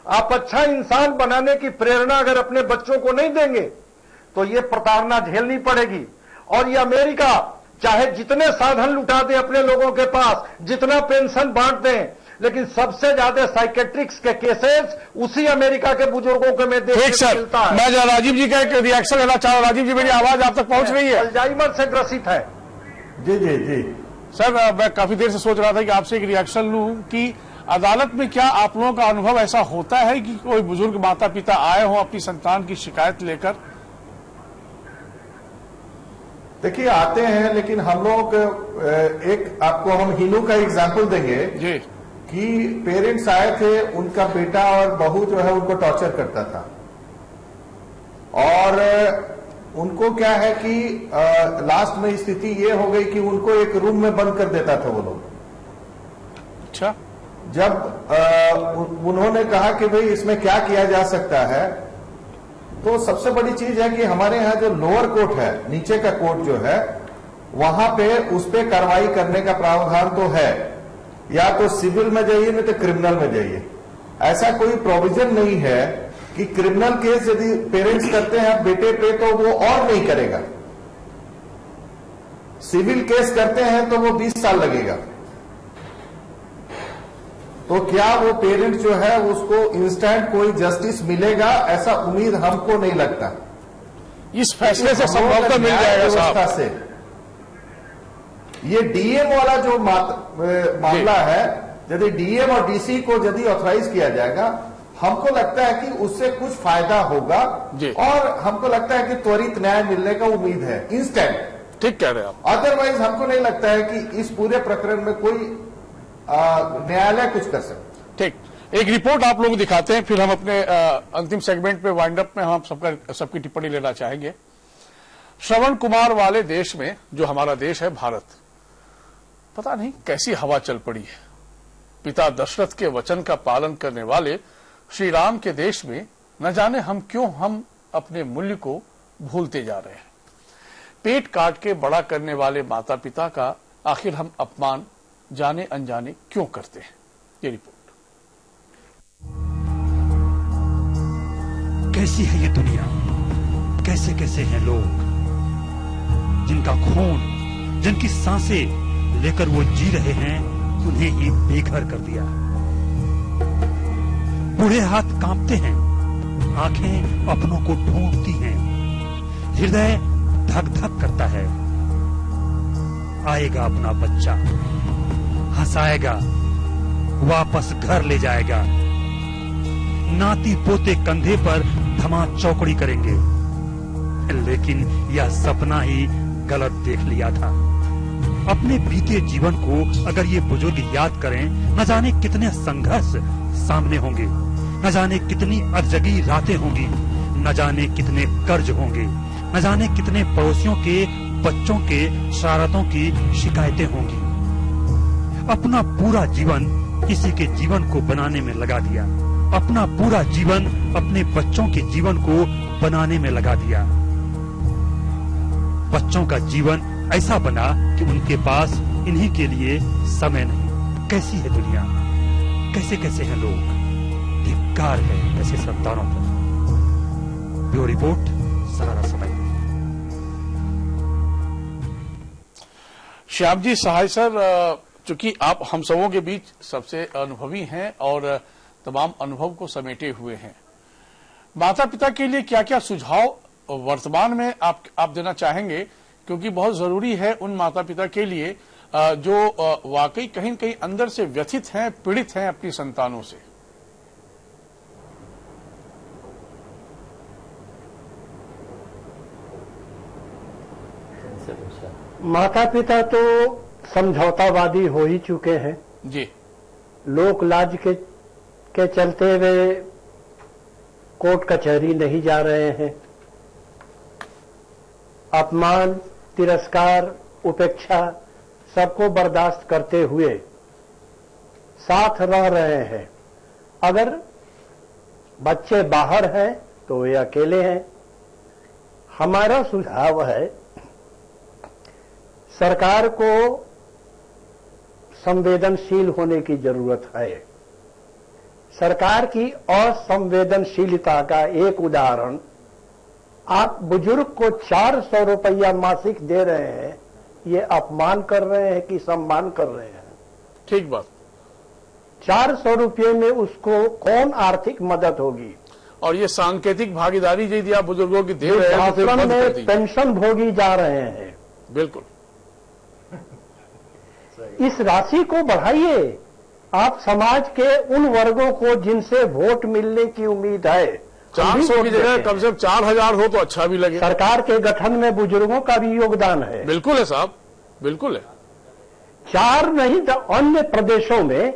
आप अच्छा इंसान बनाने की प्रेरणा अगर अपने बच्चों को नहीं देंगे तो ये प्रताड़ना झेलनी पड़ेगी। और ये अमेरिका चाहे जितने साधन लुटा दे अपने लोगों के पास, जितना पेंशन बांट दें, लेकिन सबसे ज्यादा साइकेट्रिक्स के केसेस उसी अमेरिका के बुजुर्गों को मैं देखने को मिलता है। मैं राजीव जी का एक रिएक्शन लेना चाह रहा हूं। राजीव जी, मेरी आवाज आप तक पहुंच रही है? अल्जाइमर से ग्रसित है। जी जी जी सर, मैं काफी देर से सोच रहा था कि आपसे एक रिएक्शन लूं कि अदालत में क्या आप लोगों का अनुभव ऐसा होता है कि कोई बुजुर्ग माता पिता आए हों अपनी संतान की शिकायत लेकर? देखिए, आते हैं, लेकिन हम लोग एक आपको हम हिनू का एग्जाम्पल देंगे जी कि पेरेंट्स आए थे, उनका बेटा और बहू जो है उनको टॉर्चर करता था और उनको क्या है कि लास्ट में स्थिति ये हो गई कि उनको एक रूम में बंद कर देता था वो लोग। अच्छा। जब उन्होंने कहा कि भाई इसमें क्या किया जा सकता है, तो सबसे बड़ी चीज है कि हमारे यहाँ जो लोअर कोर्ट है, नीचे का कोर्ट जो है, वहां पे उस पे कार्रवाई करने का प्रावधान तो है, या तो सिविल में जाइए नहीं तो क्रिमिनल में जाइए। ऐसा कोई प्रोविजन नहीं है कि क्रिमिनल केस यदि पेरेंट्स करते हैं बेटे पे तो वो और नहीं करेगा, सिविल केस करते हैं तो वो 20 साल लगेगा। तो क्या वो पेरेंट जो है उसको इंस्टेंट कोई जस्टिस मिलेगा, ऐसा उम्मीद हमको नहीं लगता। इस फैसले से संभवतः मिल जाएगा साहब। से ये डीएम वाला जो मामला है, यदि डीएम और डीसी को यदि ऑथराइज किया जाएगा, हमको लगता है कि उससे कुछ फायदा होगा और हमको लगता है कि त्वरित न्याय मिलने का उम्मीद है, इंस्टेंट। ठीक कह रहे हैं आप। अदरवाइज हमको नहीं लगता है कि इस पूरे प्रकरण में कोई न्यायालय कुछ कर सकते। ठीक, एक रिपोर्ट आप लोग दिखाते हैं, फिर हम अपने अंतिम सेगमेंट में वाइंड अप में हम सबकी टिप्पणी लेना चाहेंगे। श्रवण कुमार वाले देश में, जो हमारा देश है भारत, पता नहीं कैसी हवा चल पड़ी है। पिता दशरथ के वचन का पालन करने वाले श्री राम के देश में न जाने हम अपने मूल्य को भूलते जा रहे हैं। पेट काट के बड़ा करने वाले माता पिता का आखिर हम अपमान जाने अनजाने क्यों करते हैं? ये रिपोर्ट। कैसी है ये दुनिया, कैसे कैसे हैं लोग जिनका खून, जिनकी सांसें लेकर वो जी रहे हैं, उन्हें ही बेघर कर दिया। बूढ़े हाथ कांपते हैं, आंखें अपनों को ढूंढती हैं, हृदय धक धक करता है। आएगा अपना बच्चा, हंसाएगा, वापस घर ले जाएगा, नाती पोते कंधे पर धमा चौकड़ी करेंगे। लेकिन यह सपना ही गलत देख लिया था। अपने बीते जीवन को अगर ये बुजुर्ग याद करें, न जाने कितने संघर्ष सामने होंगे, न जाने कितनी अधजगी रातें होंगी, न जाने कितने कर्ज होंगे, न जाने कितने पड़ोसियों के बच्चों के शरारतों की शिकायतें होंगी। अपना पूरा जीवन किसी के जीवन को बनाने में लगा दिया, अपना पूरा जीवन अपने बच्चों के जीवन को बनाने में लगा दिया। बच्चों का जीवन ऐसा बना कि उनके पास इन्हीं के लिए समय नहीं। कैसी है दुनिया, कैसे कैसे हैं लोग। धिक्कार है ऐसे संतानों पर। ब्यूरो रिपोर्ट, सहारा समय। श्याम जी सहाय सर, चूंकि आप हम सबों के बीच सबसे अनुभवी हैं और तमाम अनुभव को समेटे हुए हैं, माता पिता के लिए क्या क्या सुझाव वर्तमान में आप देना चाहेंगे? क्योंकि बहुत जरूरी है उन माता पिता के लिए जो वाकई कहीं न कहीं अंदर से व्यथित हैं, पीड़ित हैं अपनी संतानों से। माता पिता तो समझौतावादी हो ही चुके हैं जी। लोक लाज के चलते वे कोर्ट कचहरी नहीं जा रहे हैं। अपमान, तिरस्कार, उपेक्षा सबको बर्दाश्त करते हुए साथ रह रहे हैं। अगर बच्चे बाहर हैं तो वे अकेले हैं। हमारा सुझाव है सरकार को संवेदनशील होने की जरूरत है। सरकार की असंवेदनशीलता का एक उदाहरण, आप बुजुर्ग को 400 रुपया मासिक दे रहे हैं, ये अपमान कर रहे हैं कि सम्मान कर रहे हैं? ठीक बात। 400 रुपये में उसको कौन आर्थिक मदद होगी? और ये सांकेतिक भागीदारी यदि आप बुजुर्गों की दे रहे हैं तो फिर बंद कर में दीजिए। पेंशन भोगी जा रहे हैं। बिल्कुल, इस राशि को बढ़ाइए। आप समाज के उन वर्गों को जिनसे वोट मिलने की उम्मीद है, 400 की जगह कम से कम 4000 हो तो अच्छा भी लगे। सरकार के गठन में बुजुर्गों का भी योगदान है। बिल्कुल है साहब, बिल्कुल है। 4 नहीं तो अन्य प्रदेशों में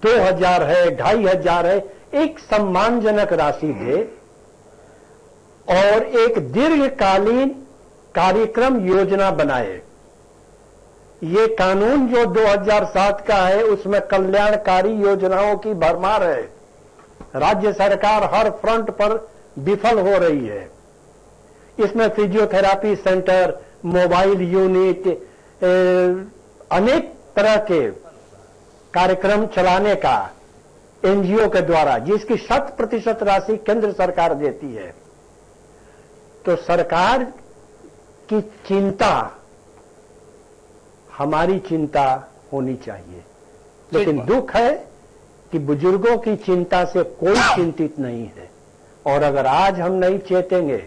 2000 है, 2500 है, एक सम्मानजनक राशि दे और एक दीर्घकालीन कार्यक्रम योजना बनाए। ये कानून जो 2007 का है उसमें कल्याणकारी योजनाओं की भरमार है। राज्य सरकार हर फ्रंट पर विफल हो रही है। इसमें फिजियोथेरापी सेंटर, मोबाइल यूनिट, अनेक तरह के कार्यक्रम चलाने का एनजीओ के द्वारा, जिसकी 100% राशि केंद्र सरकार देती है। तो सरकार की चिंता हमारी चिंता होनी चाहिए, लेकिन दुख है कि बुजुर्गों की चिंता से कोई चिंतित नहीं है। और अगर आज हम नहीं चेतेंगे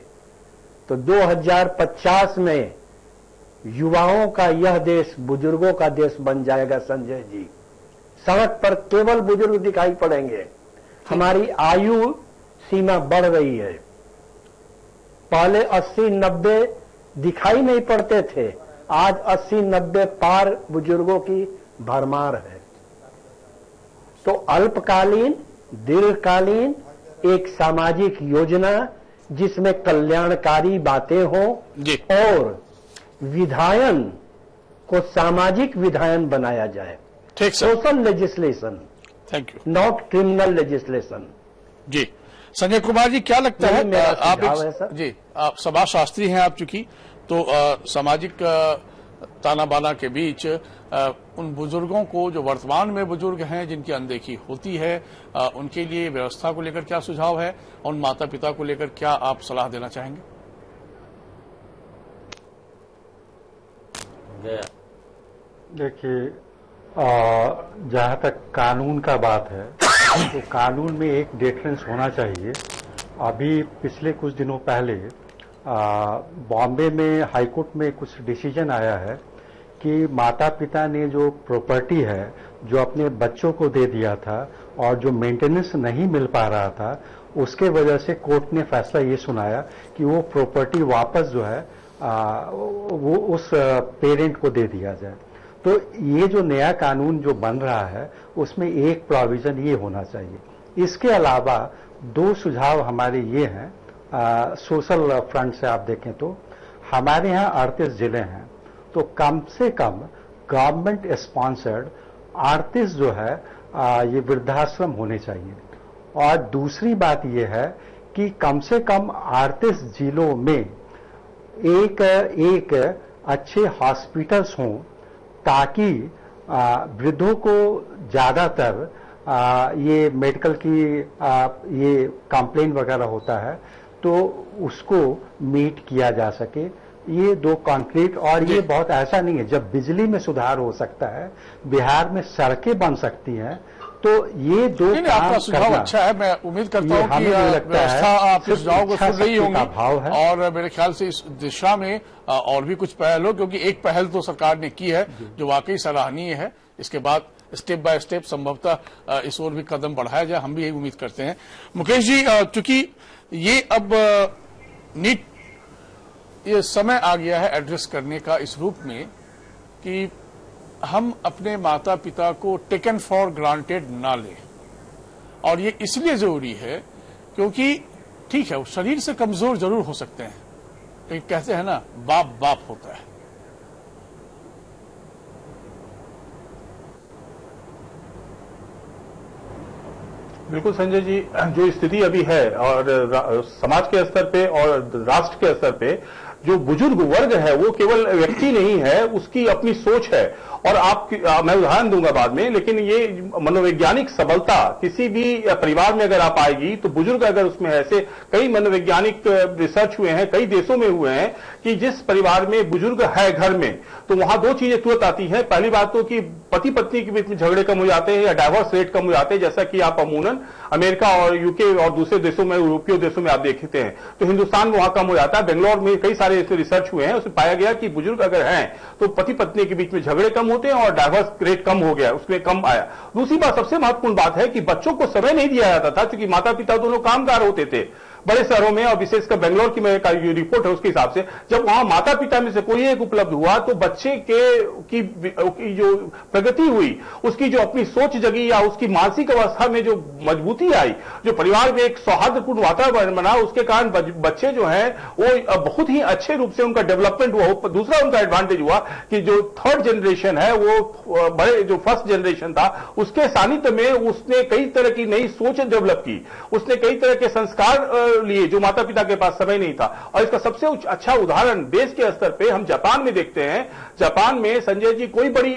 तो 2050 में युवाओं का यह देश बुजुर्गों का देश बन जाएगा। संजय जी, सड़क पर केवल बुजुर्ग दिखाई पड़ेंगे। हमारी आयु सीमा बढ़ रही है। पहले 80-90 दिखाई नहीं पड़ते थे, आज 80-90 पार बुजुर्गों की भरमार है। तो अल्पकालीन, दीर्घकालीन एक सामाजिक योजना जिसमें कल्याणकारी बातें हों और विधायन को सामाजिक विधायन बनाया जाए। ठीक sir. Social legislation, thank you, not criminal legislation. जी संजय कुमार जी, क्या लगता है आप है सर? जी, आप समाजशास्त्री हैं आप, चूंकि तो सामाजिक ताना बाना के बीच उन बुजुर्गों को जो वर्तमान में बुजुर्ग हैं जिनकी अनदेखी होती है, उनके लिए व्यवस्था को लेकर क्या सुझाव है, उन माता पिता को लेकर क्या आप सलाह देना चाहेंगे? देखिए, जहां तक कानून का बात है तो कानून में एक डिफरेंस होना चाहिए। अभी पिछले कुछ दिनों पहले बॉम्बे में हाईकोर्ट में कुछ डिसीजन आया है कि माता पिता ने जो प्रॉपर्टी है जो अपने बच्चों को दे दिया था और जो मेंटेनेंस नहीं मिल पा रहा था, उसके वजह से कोर्ट ने फैसला ये सुनाया कि वो प्रॉपर्टी वापस जो है वो उस पेरेंट को दे दिया जाए। तो ये जो नया कानून जो बन रहा है उसमें एक प्रोविजन ये होना चाहिए। इसके अलावा 2 सुझाव हमारे ये हैं। सोशल फ्रंट से आप देखें तो हमारे यहाँ 38 जिले हैं, तो कम से कम गवर्नमेंट स्पॉन्सर्ड 38 जो है ये वृद्धाश्रम होने चाहिए। और दूसरी बात ये है कि कम से कम 38 जिलों में एक अच्छे हॉस्पिटल्स हों ताकि वृद्धों को ज्यादातर ये मेडिकल की ये कंप्लेन वगैरह होता है तो उसको मीट किया जा सके। ये 2 कॉन्क्रीट, और ये बहुत ऐसा नहीं है, जब बिजली में सुधार हो सकता है, बिहार में सड़कें बन सकती हैं, तो ये 2 काम आपका सुझाव अच्छा है। मैं उम्मीद करता हूं कि व्यवस्था आपके सुझाव को सुन रही होंगी और मेरे ख्याल से इस दिशा में और भी कुछ पहल हो, क्योंकि एक पहल तो सरकार ने की है जो वाकई सराहनीय है। इसके बाद स्टेप बाय स्टेप संभवतः इस ओर भी कदम बढ़ाया जाए, हम भी यही उम्मीद करते हैं। मुकेश जी, चूंकि ये अब नीट ये समय आ गया है एड्रेस करने का इस रूप में कि हम अपने माता पिता को टेकन फॉर ग्रांटेड ना लें, और ये इसलिए जरूरी है क्योंकि ठीक है वो शरीर से कमजोर जरूर हो सकते हैं, लेकिन कहते हैं ना बाप बाप होता है। बिल्कुल संजय जी, जो स्थिति अभी है और समाज के स्तर पे और राष्ट्र के स्तर पे जो बुजुर्ग वर्ग है वो केवल व्यक्ति नहीं है, उसकी अपनी सोच है। और मैं उदाहरण दूंगा बाद में, लेकिन ये मनोवैज्ञानिक सबलता किसी भी परिवार में अगर आप आएगी तो बुजुर्ग अगर उसमें ऐसे कई मनोवैज्ञानिक रिसर्च हुए हैं, कई देशों में हुए हैं कि जिस परिवार में बुजुर्ग है घर में, तो वहां दो चीजें तुरंत आती हैं। पहली बात तो कि पति पत्नी के बीच में झगड़े कम हो जाते हैं या डाइवोर्स रेट कम हो जाते हैं, जैसा कि आप अमूमन अमेरिका और यूके और दूसरे देशों में, यूरोपीय देशों में आप देखते हैं। तो हिंदुस्तान में वहां कम हो जाता है। बेंगलोर में कई सारे ऐसे रिसर्च हुए हैं, उसमें पाया गया कि बुजुर्ग अगर हैं तो पति पत्नी के बीच में झगड़े कम होते हैं और डाइवोर्स रेट कम हो गया, उसमें कम आया। दूसरी बात, सबसे महत्वपूर्ण बात है कि बच्चों को समय नहीं दिया जाता था, क्योंकि माता पिता दोनों कामगार होते थे बड़े शहरों में, और विशेषकर बेंगलोर की मेरे जो रिपोर्ट है उसके हिसाब से जब वहां माता पिता में से कोई एक उपलब्ध हुआ तो बच्चे की जो प्रगति हुई, उसकी जो अपनी सोच जगी या उसकी मानसिक अवस्था में जो मजबूती आई, जो परिवार में एक सौहार्दपूर्ण वातावरण बना, उसके कारण बच्चे जो हैं वो बहुत ही अच्छे रूप से उनका डेवलपमेंट हुआ। दूसरा उनका एडवांटेज हुआ कि जो थर्ड जनरेशन है, वो बड़े जो फर्स्ट जनरेशन था, उसके सानिध्य में उसने कई तरह की नई सोच डेवलप की, उसने कई तरह के संस्कार लिए जो माता पिता के पास समय नहीं था। और इसका सबसे अच्छा उदाहरण देश के स्तर पे हम जापान में देखते हैं। जापान में संजय जी कोई बड़ी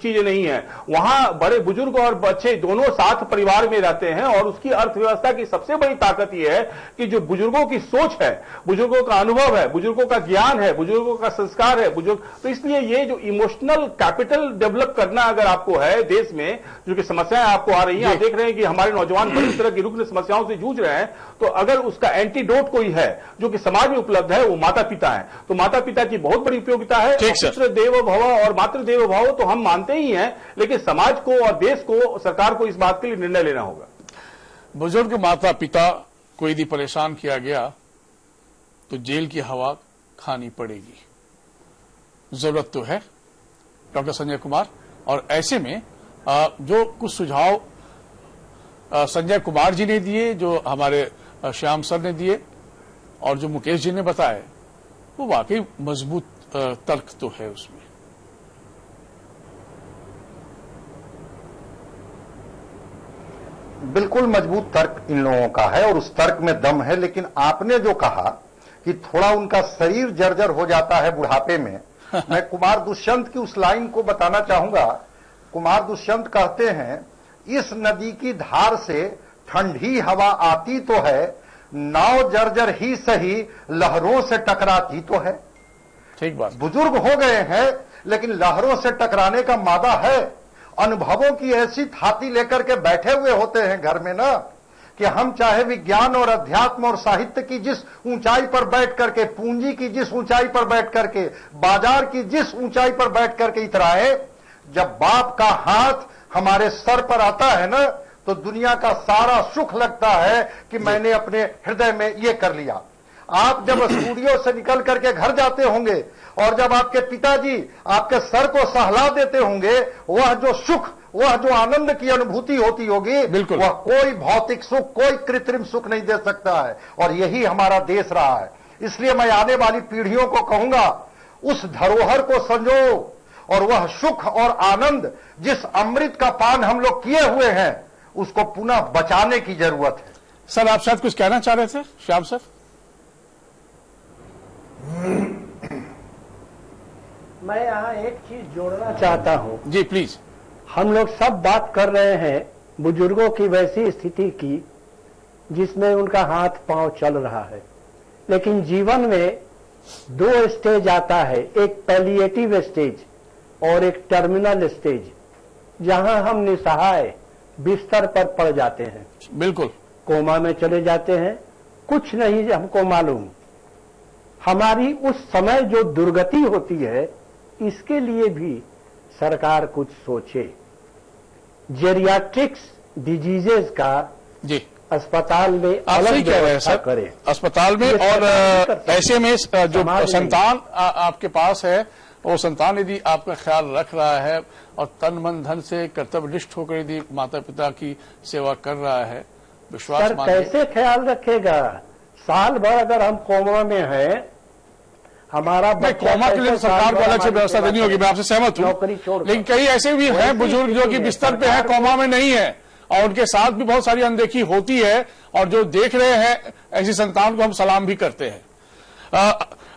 चीजें नहीं है, वहां बड़े बुजुर्ग और बच्चे दोनों साथ परिवार में रहते हैं, और उसकी अर्थव्यवस्था की सबसे बड़ी ताकत यह है कि जो बुजुर्गों की सोच है, बुजुर्गों का अनुभव है, बुजुर्गों का ज्ञान है, बुजुर्गों का संस्कार है, बुजुर्ग, तो इसलिए ये जो इमोशनल कैपिटल डेवलप करना अगर आपको है देश में, जो कि समस्याएं आपको आ रही हैं, आप देख रहे हैं कि हमारे नौजवान बड़ी तरह की रुग्ण समस्याओं से जूझ रहे हैं, तो अगर उसका एंटीडोट कोई है जो कि समाज में उपलब्ध है, वो माता पिता है। तो माता पिता की बहुत बड़ी उपयोगिता है। पुत्र देवो भव और मातृ देवो भव तो हम मानते ही हैं, लेकिन समाज को और देश को, सरकार को इस बात के लिए निर्णय लेना होगा। बुजुर्ग माता पिता को यदि परेशान किया गया तो जेल की हवा खानी पड़ेगी। जरूरत तो है डॉक्टर संजय कुमार, और ऐसे में जो कुछ सुझाव संजय कुमार जी ने दिए, जो हमारे श्याम सर ने दिए और जो मुकेश जी ने बताए, वो वाकई मजबूत तर्क तो है उसमें। बिल्कुल मजबूत तर्क इन लोगों का है और उस तर्क में दम है। लेकिन आपने जो कहा कि थोड़ा उनका शरीर जर्जर हो जाता है बुढ़ापे में, मैं कुमार दुष्यंत की उस लाइन को बताना चाहूंगा। कुमार दुष्यंत कहते हैं, इस नदी की धार से ठंडी हवा आती तो है, नाव जर्जर ही सही लहरों से टकराती तो है। ठीक बात। बुजुर्ग हो गए हैं लेकिन लहरों से टकराने का मादा है। अनुभवों की ऐसी थाती लेकर के बैठे हुए होते हैं घर में ना, कि हम चाहे विज्ञान और अध्यात्म और साहित्य की जिस ऊंचाई पर बैठ करके, पूंजी की जिस ऊंचाई पर बैठ करके, बाजार की जिस ऊंचाई पर बैठ करके इतराए, जब बाप का हाथ हमारे सर पर आता है ना, तो दुनिया का सारा सुख लगता है कि मैंने अपने हृदय में ये कर लिया। आप जब स्टूडियो से निकल करके घर जाते होंगे और जब आपके पिताजी आपके सर को सहला देते होंगे, वह जो सुख, वह जो आनंद की अनुभूति होती होगी, वह कोई भौतिक सुख, कोई कृत्रिम सुख नहीं दे सकता है। और यही हमारा देश रहा है। इसलिए मैं आने वाली पीढ़ियों को कहूंगा, उस धरोहर को संजो, और वह सुख और आनंद जिस अमृत का पान हम लोग किए हुए हैं, उसको पुनः बचाने की जरूरत है। सर, आप शायद कुछ कहना चाह रहे थे, श्याम सर? मैं यहाँ एक चीज जोड़ना चाहता हूँ। जी प्लीज। हम लोग सब बात कर रहे हैं बुजुर्गों की वैसी स्थिति की जिसमें उनका हाथ पांव चल रहा है, लेकिन जीवन में दो स्टेज आता है, एक पैलिएटिव स्टेज और एक टर्मिनल स्टेज, जहां हम निसहाय बिस्तर पर पड़ जाते हैं, बिल्कुल कोमा में चले जाते हैं, कुछ नहीं हमको मालूम। हमारी उस समय जो दुर्गति होती है, इसके लिए भी सरकार कुछ सोचे। जेरियाट्रिक्स डिजीजेस का जी अस्पताल में आप सही अलग कह रहे हैं व्यवस्था सर, करें अस्पताल में। और ऐसे में जो संतान आपके पास है, वो संतान यदि आपका ख्याल रख रहा है और तन मन धन से कर्तव्यनिष्ठ होकर यदि माता पिता की सेवा कर रहा है, विश्वास सर कैसे ख्याल रखेगा? साल भर अगर हम कोमा में हैं, हमारा कोमा के लिए सरकार को अलग से व्यवस्था देनी होगी, मैं आपसे सहमत हूं। लेकिन कई ऐसे भी हैं बुजुर्ग जो कि बिस्तर पे है, कोमा में नहीं है, और उनके साथ भी बहुत सारी अनदेखी होती है, और जो देख रहे हैं ऐसी संतान को हम सलाम भी करते हैं।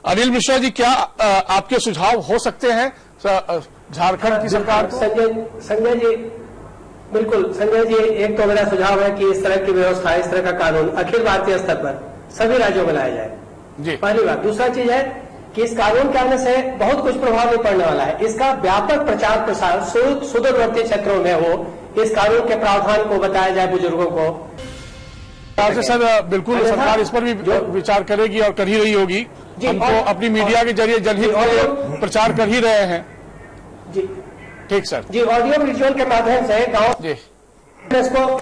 अनिल मिश्रा जी, क्या आपके सुझाव हो सकते हैं झारखंड की सरकार को? संजय जी, बिल्कुल संजय जी, एक तो मेरा सुझाव है कि इस तरह की व्यवस्था, इस तरह का कानून अखिल भारतीय स्तर पर सभी राज्यों में लाया जाए जी। पहली बात। दूसरा चीज है कि इस कानून के आने से बहुत कुछ प्रभाव नहीं पड़ने वाला है। इसका व्यापक प्रचार प्रसार सुदूरवर्ती क्षेत्रों में हो, इस कानून के प्रावधान को बताया जाए बुजुर्गों को। सर बिल्कुल सरकार इस पर भी विचार करेगी और कर ही रही होगी। हम तो अपनी मीडिया के जरिए जनहित में प्रचार कर ही रहे हैं जी। ठीक सर जी, ऑडियो विजुअल के माध्यम से गाँव जी इसको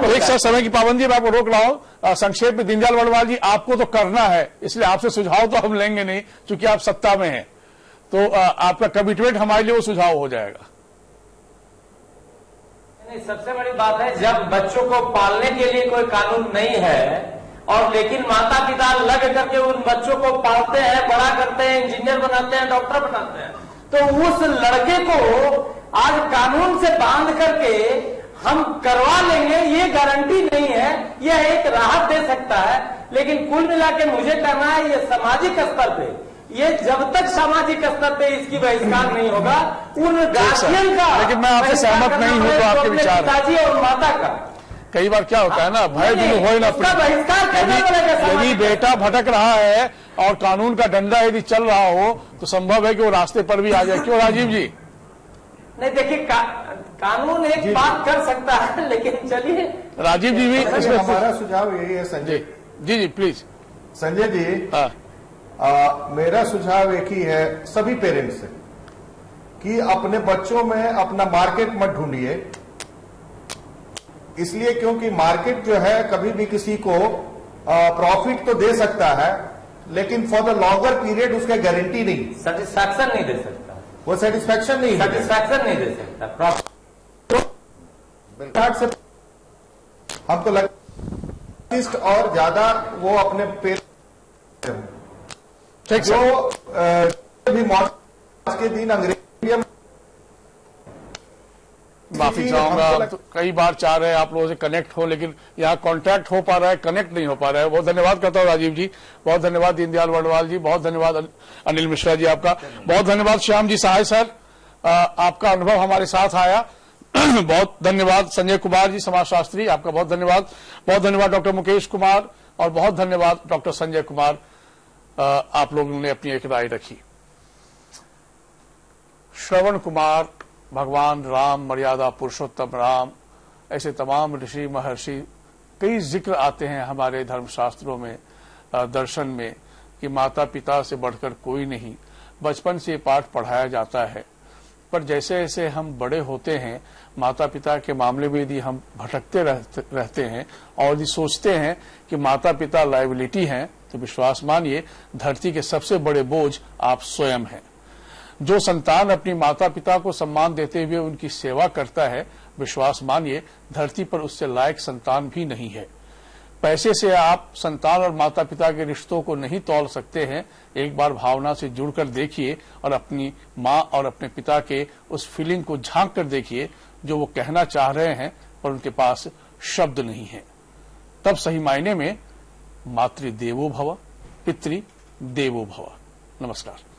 एक सर, समय की पाबंदी मैं आपको रोक रहा हूं। संक्षेप में दीनदयाल वर्णवाल जी, आपको तो करना है, इसलिए आपसे सुझाव तो हम लेंगे नहीं, क्योंकि आप सत्ता में हैं, तो आपका कमिटमेंट हमारे लिए वो सुझाव हो जाएगा। सबसे बड़ी बात है, जब बच्चों को पालने के लिए कोई कानून नहीं है और लेकिन माता पिता लग करके उन बच्चों को पालते हैं, बड़ा करते हैं, इंजीनियर बनाते हैं, डॉक्टर बनाते हैं, तो उस लड़के को आज कानून से बांध करके हम करवा लेंगे, ये गारंटी नहीं है। यह एक राहत दे सकता है, लेकिन कुल मिला के मुझे कहना है ये सामाजिक स्तर पे, ये जब तक सामाजिक स्तर पे इसकी बहिष्कार नहीं होगा, उन गार्जियन का, लेकिन मैं आपसे सहमत नहीं हूं, तो आपके विचार पिताजी और माता का। कई बार क्या होता है ना, भय दुनु होए ना यदि बेटा भटक रहा है और कानून का डंडा यदि चल रहा हो, तो संभव है कि वो रास्ते पर भी आ जाए। क्यों राजीव जी? नहीं, देखिए कानून एक बात कर सकता है, लेकिन चलिए राजीव जी भी इसमें हमारा सुझाव यही है संजय जी। जी प्लीज संजय जी। मेरा सुझाव एक ही है सभी पेरेंट्स से कि अपने बच्चों में अपना मार्केट मत ढूंढिए, इसलिए क्योंकि मार्केट जो है कभी भी किसी को प्रॉफिट तो दे सकता है, लेकिन फॉर द लॉन्गर पीरियड उसका गारंटी नहीं, सेटिस्फैक्शन नहीं दे सकता, वो सेटिस्फैक्शन नहीं दे सकता। से हमको लगता और ज्यादा वो अपने जो भी आज के दिन अंग्रेजी माफी चाहूंगा, तो कई बार चाह रहे हैं आप लोगों से कनेक्ट हो, लेकिन यहाँ कांटेक्ट हो पा रहा है, कनेक्ट नहीं हो पा रहा है। बहुत धन्यवाद करता हूँ राजीव जी, बहुत धन्यवाद दीनदयाल वर्णवाल जी, बहुत धन्यवाद अनिल मिश्रा जी, आपका बहुत धन्यवाद श्याम जी सहाय सर, आपका अनुभव हमारे साथ आया। बहुत धन्यवाद संजय कुमार जी समाजशास्त्री, आपका बहुत धन्यवाद। बहुत धन्यवाद डॉक्टर मुकेश कुमार और बहुत धन्यवाद डॉक्टर संजय कुमार, आप लोगों ने अपनी एक राय रखी। श्रवण कुमार, भगवान राम, मर्यादा पुरुषोत्तम राम, ऐसे तमाम ऋषि महर्षि, कई जिक्र आते हैं हमारे धर्मशास्त्रों में, दर्शन में, कि माता पिता से बढ़कर कोई नहीं। बचपन से ये पाठ पढ़ाया जाता है, पर जैसे जैसे हम बड़े होते हैं, माता पिता के मामले में यदि हम भटकते रहते हैं और यदि सोचते हैं कि माता पिता लायबिलिटी हैं, तो विश्वास मानिए धरती के सबसे बड़े बोझ आप स्वयं हैं। जो संतान अपनी माता पिता को सम्मान देते हुए उनकी सेवा करता है, विश्वास मानिए धरती पर उससे लायक संतान भी नहीं है। पैसे से आप संतान और माता पिता के रिश्तों को नहीं तौल सकते हैं। एक बार भावना से जुड़कर देखिए और अपनी माँ और अपने पिता के उस फीलिंग को झांक कर देखिए जो वो कहना चाह रहे हैं, पर उनके पास शब्द नहीं है। तब सही मायने में मातृदेवो भव, पितृ देवो भव। नमस्कार।